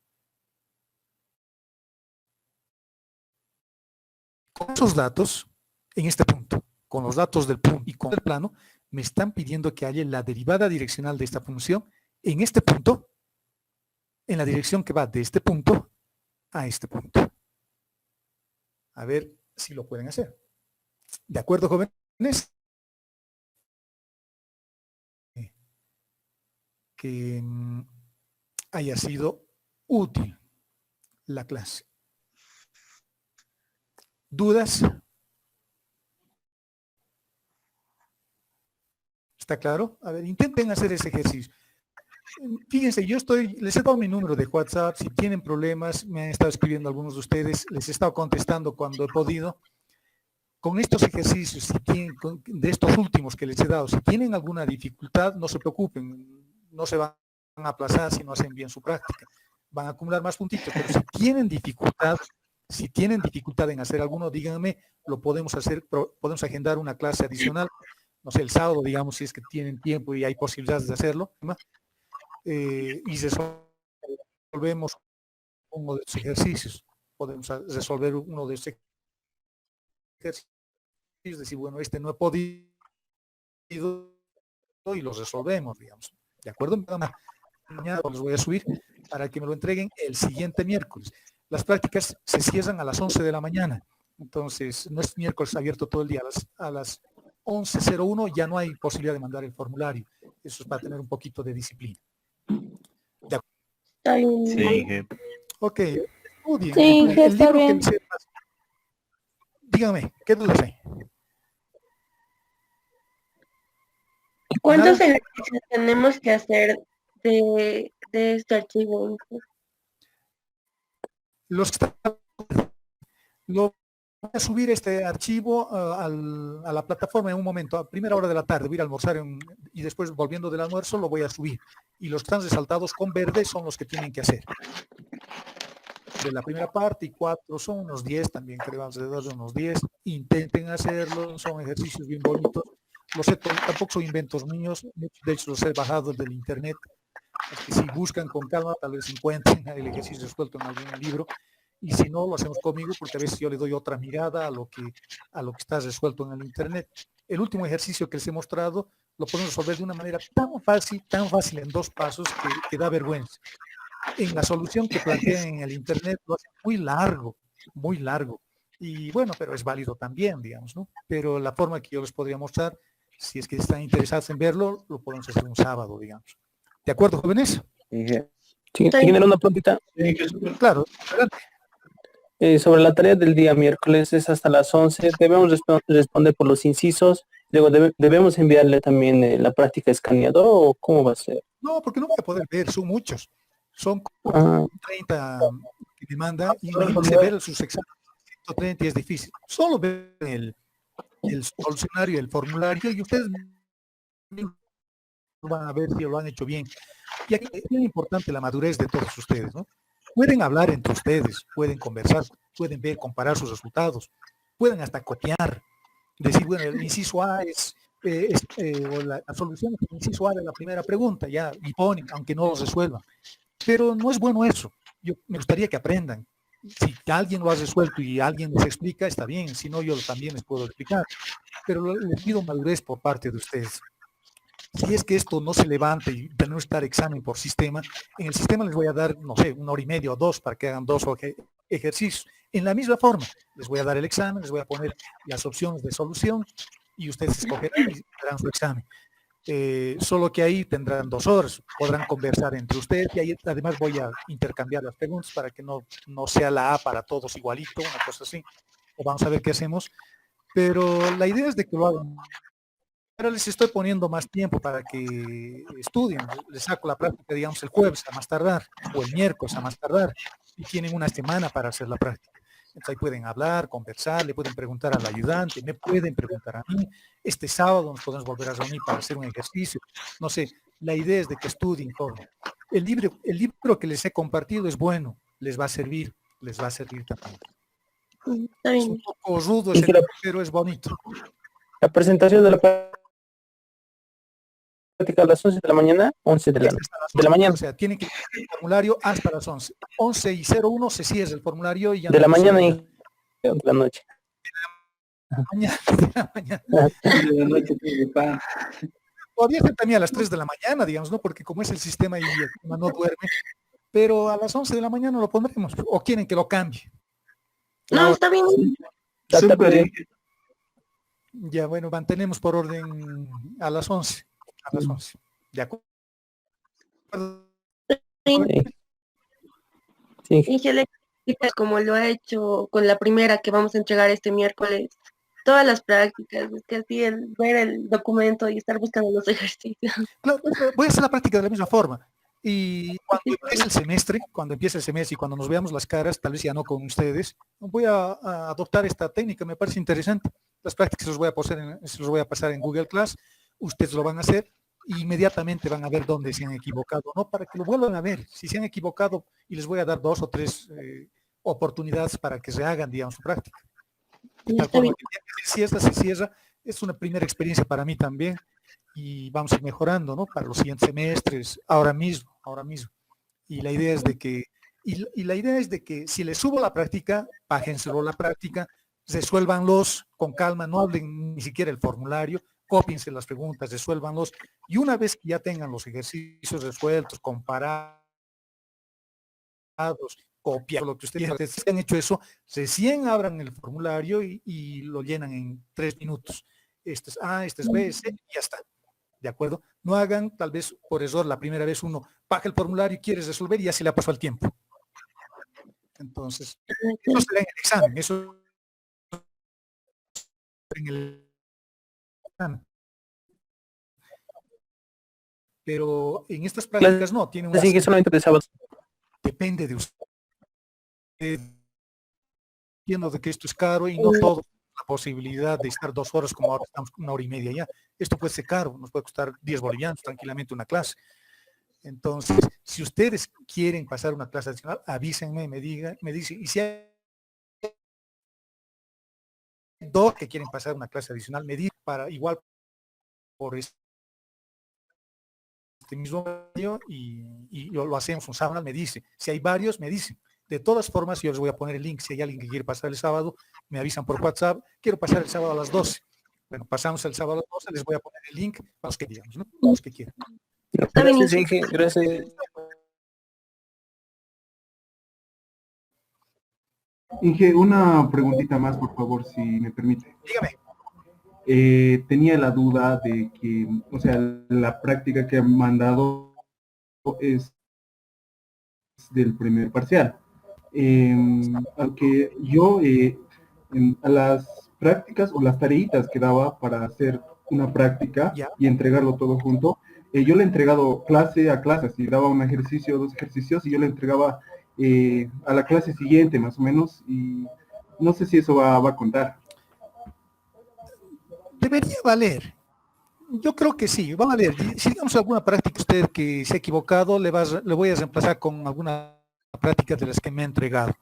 Con esos datos, en este punto, con los datos del punto y con el plano, me están pidiendo que haya la derivada direccional de esta función en este punto, en la dirección que va de este punto a este punto. A ver si lo pueden hacer. ¿De acuerdo, jóvenes? Que haya sido útil la clase. ¿Dudas? ¿Está claro? A ver, intenten hacer ese ejercicio. Fíjense, les he dado mi número de WhatsApp. Si tienen problemas, me han estado escribiendo algunos de ustedes, les he estado contestando cuando he podido. Con estos ejercicios, de estos últimos que les he dado, si tienen alguna dificultad, no se preocupen, no se van a aplazar si no hacen bien su práctica. Van a acumular más puntitos, pero si tienen dificultad en hacer alguno, díganme, lo podemos hacer, podemos agendar una clase adicional, no sé, el sábado, digamos, si es que tienen tiempo y hay posibilidades de hacerlo, y resolvemos uno de estos ejercicios. Podemos resolver uno de estos ejercicios, decir, bueno, este no he podido y los resolvemos, digamos. ¿De acuerdo? Mañana los voy a subir para que me lo entreguen el siguiente miércoles. Las prácticas se cierran a las 11 de la mañana. Entonces, no es miércoles abierto todo el día. A las 11:01 ya no hay posibilidad de mandar el formulario. Eso es para tener un poquito de disciplina. Está bien. Sí, jefe. Ok, estudien. Sí, El está libro que bien. les he pasado. Díganme, ¿qué dudas hay? ¿Cuántos Nada. ejercicios tenemos que hacer de este archivo? Los que están, lo voy a subir este archivo a la plataforma en un momento, a primera hora de la tarde, voy a ir a almorzar y después volviendo del almuerzo lo voy a subir. Y los que están resaltados con verde son los que tienen que hacer. De la primera parte y 4 son unos 10 también, creo, alrededor de unos 10. Intenten hacerlo, son ejercicios bien bonitos. Los sé, tampoco son inventos míos, de hecho los he bajado del internet. Es que si buscan con calma, tal vez encuentren el ejercicio resuelto en algún libro. Y si no, lo hacemos conmigo, porque a veces yo le doy otra mirada a lo que está resuelto en el internet. El último ejercicio que les he mostrado lo podemos resolver de una manera tan fácil en 2 pasos que da vergüenza. En la solución que plantean en el internet lo hacen muy largo. Y bueno, pero es válido también, digamos, ¿no? Pero la forma que yo les podría mostrar, si es que están interesados en verlo, lo podemos hacer un sábado, digamos. ¿De acuerdo, jóvenes? Sí, tiene una preguntita Claro, adelante. sobre la tarea del día miércoles, es hasta las 11. Debemos responder por los incisos. Luego debemos enviarle también la práctica escaneador, ¿o cómo va a ser? No, porque no voy a poder ver, son muchos. Son Ah, 30 que me manda, y imagínense ver sus exámenes, 130 y es difícil. Solo ver el solucionario, el formulario, y ustedes van a ver si lo han hecho bien. Y aquí es muy importante la madurez de todos ustedes, ¿no? Pueden hablar entre ustedes, pueden conversar, pueden ver, comparar sus resultados, pueden hasta copiar, decir, bueno, el inciso A o la solución es el inciso A de la primera pregunta, ya, y ponen, aunque no lo resuelvan. Pero no es bueno eso. Yo me gustaría que aprendan. Si alguien lo ha resuelto y alguien les explica, está bien, si no, yo también les puedo explicar. Pero les pido madurez por parte de ustedes. Si es que esto no se levante y de no estar examen por sistema, en el sistema les voy a dar, no sé, 1 hora y media o 2 para que hagan 2 ejercicios. En la misma forma, les voy a dar el examen, les voy a poner las opciones de solución y ustedes escogerán y harán su examen. Solo que ahí tendrán 2 horas, podrán conversar entre ustedes y ahí además voy a intercambiar las preguntas para que no sea la A para todos igualito, una cosa así. O vamos a ver qué hacemos. Pero la idea es de que lo hagan. Pero les estoy poniendo más tiempo para que estudien. Les saco la práctica, digamos, el jueves a más tardar, o el miércoles a más tardar, y tienen una semana para hacer la práctica. Entonces ahí pueden hablar, conversar, le pueden preguntar al ayudante, me pueden preguntar a mí. Este sábado nos podemos volver a reunir para hacer un ejercicio. No sé, la idea es de que estudien todo. El libro que les he compartido es bueno, les va a servir también. Está Es un bien. poco rudo, pero es bonito. la presentación de la práctica a las 11 de la mañana, 11 de la mañana. O sea, tienen que hacer el formulario hasta las 11. 11:01 se cierra el formulario y ya De la no mañana se- y de la noche. mañana, de la mañana. Podría ser también a las 3 de la mañana, digamos, ¿no? Porque como es el sistema y el sistema no duerme, pero a las 11 de la mañana lo pondremos. ¿O quieren que lo cambie? No, está bien. Está bien. Ya, bueno, mantenemos por orden a las 11. A las 11. ¿De acuerdo? Sí. Y que le expliques como lo ha hecho con la primera que vamos a entregar este miércoles. Todas las prácticas, es que así ver el documento y estar buscando los ejercicios. Claro, voy a hacer la práctica de la misma forma. Y cuando empiece el semestre y cuando nos veamos las caras, tal vez ya no con ustedes, voy a adoptar esta técnica, me parece interesante. Las prácticas se los voy a pasar en Google Class, ustedes lo van a hacer e inmediatamente van a ver dónde se han equivocado, ¿no? Para que lo vuelvan a ver. Si se han equivocado, y les voy a dar 2 o 3 oportunidades para que se hagan, digamos, su práctica. De tal Está forma bien. que ya que se cierra, es una primera experiencia para mí también y vamos a ir mejorando, ¿no? Para los siguientes semestres, ahora mismo. Y la idea es de que, la idea es de que si les subo la práctica, bájenselo la práctica, resuélvanlos con calma, no hablen ni siquiera el formulario, cópiense las preguntas, resuélvanlos, y una vez que ya tengan los ejercicios resueltos, comparados, copiar lo que ustedes han hecho eso, recién abran el formulario y lo llenan en 3 minutos. este es A, este es B, C, y ya está. ¿De acuerdo? No hagan, tal vez por error, la primera vez uno baja el formulario y quieres resolver y ya se le ha pasado el tiempo. Entonces, eso será en el examen, eso en el examen. Pero en estas prácticas no, tiene una... Así que solamente de sábado. Depende de usted. Entiendo de que esto es caro y no todo la posibilidad de estar 2 horas como ahora estamos 1 hora y media ya. Esto puede ser caro, nos puede costar 10 bolivianos tranquilamente una clase. Entonces, si ustedes quieren pasar una clase adicional, avísenme, me dicen, y si hay 2 que quieren pasar una clase adicional, me dicen para igual por este mismo medio y lo hacemos un sábado, me dice. Si hay varios, me dicen. De todas formas, yo les voy a poner el link. Si hay alguien que quiere pasar el sábado, me avisan por WhatsApp. Quiero pasar el sábado a las 12. Bueno, pasamos el sábado a las 12, les voy a poner el link para los que digamos, ¿no? Para los que quieran. Gracias, Inge. Gracias. Inge, una preguntita más, por favor, si me permite. Dígame. Tenía la duda de que, o sea, la práctica que han mandado es del primer parcial. Aunque yo a las prácticas o las tareitas que daba para hacer una práctica y entregarlo todo junto, yo le he entregado clase a clase, si daba un ejercicio, 2 ejercicios, y yo le entregaba a la clase siguiente más o menos, y no sé si eso va a contar. Debería valer. Yo creo que sí, va a valer. Si digamos alguna práctica usted que se ha equivocado, le voy a reemplazar con alguna práctica de las que me ha entregado.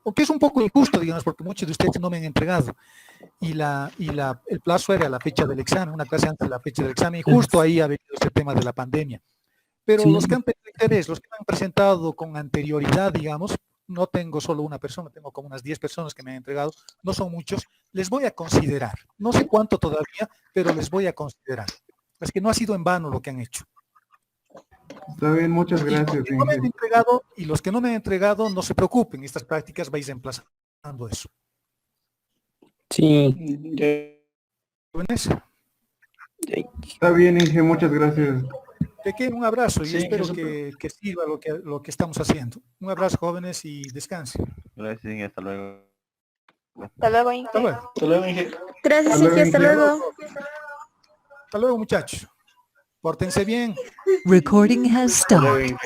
Aunque es un poco injusto, digamos, porque muchos de ustedes no me han entregado. Y el plazo era la fecha del examen, una clase antes de la fecha del examen, y justo ahí ha venido este tema de la pandemia. Pero Sí. los que han tenido interés, los que me han presentado con anterioridad, digamos, no tengo solo una persona, tengo como unas 10 personas que me han entregado, no son muchos, les voy a considerar. No sé cuánto todavía, pero les voy a considerar. Es que no ha sido en vano lo que han hecho. Está bien, muchas gracias, Y los que no me han Inge. entregado, y los que no me han entregado, no se preocupen, estas prácticas vais reemplazando eso. Sí. ¿Jóvenes? Está bien, Inge, muchas gracias. Que quede un abrazo y Sí, espero eso- que sirva lo que estamos haciendo. Un abrazo, jóvenes, y descansen. Gracias, Inge, hasta luego. Hasta luego, Inge. Hasta luego. Hasta luego, Inge. Gracias, Hasta luego, Inge, hasta Inge. luego. Hasta luego, muchachos. Pórtense bien. Recording has Hasta luego, stopped. Inge.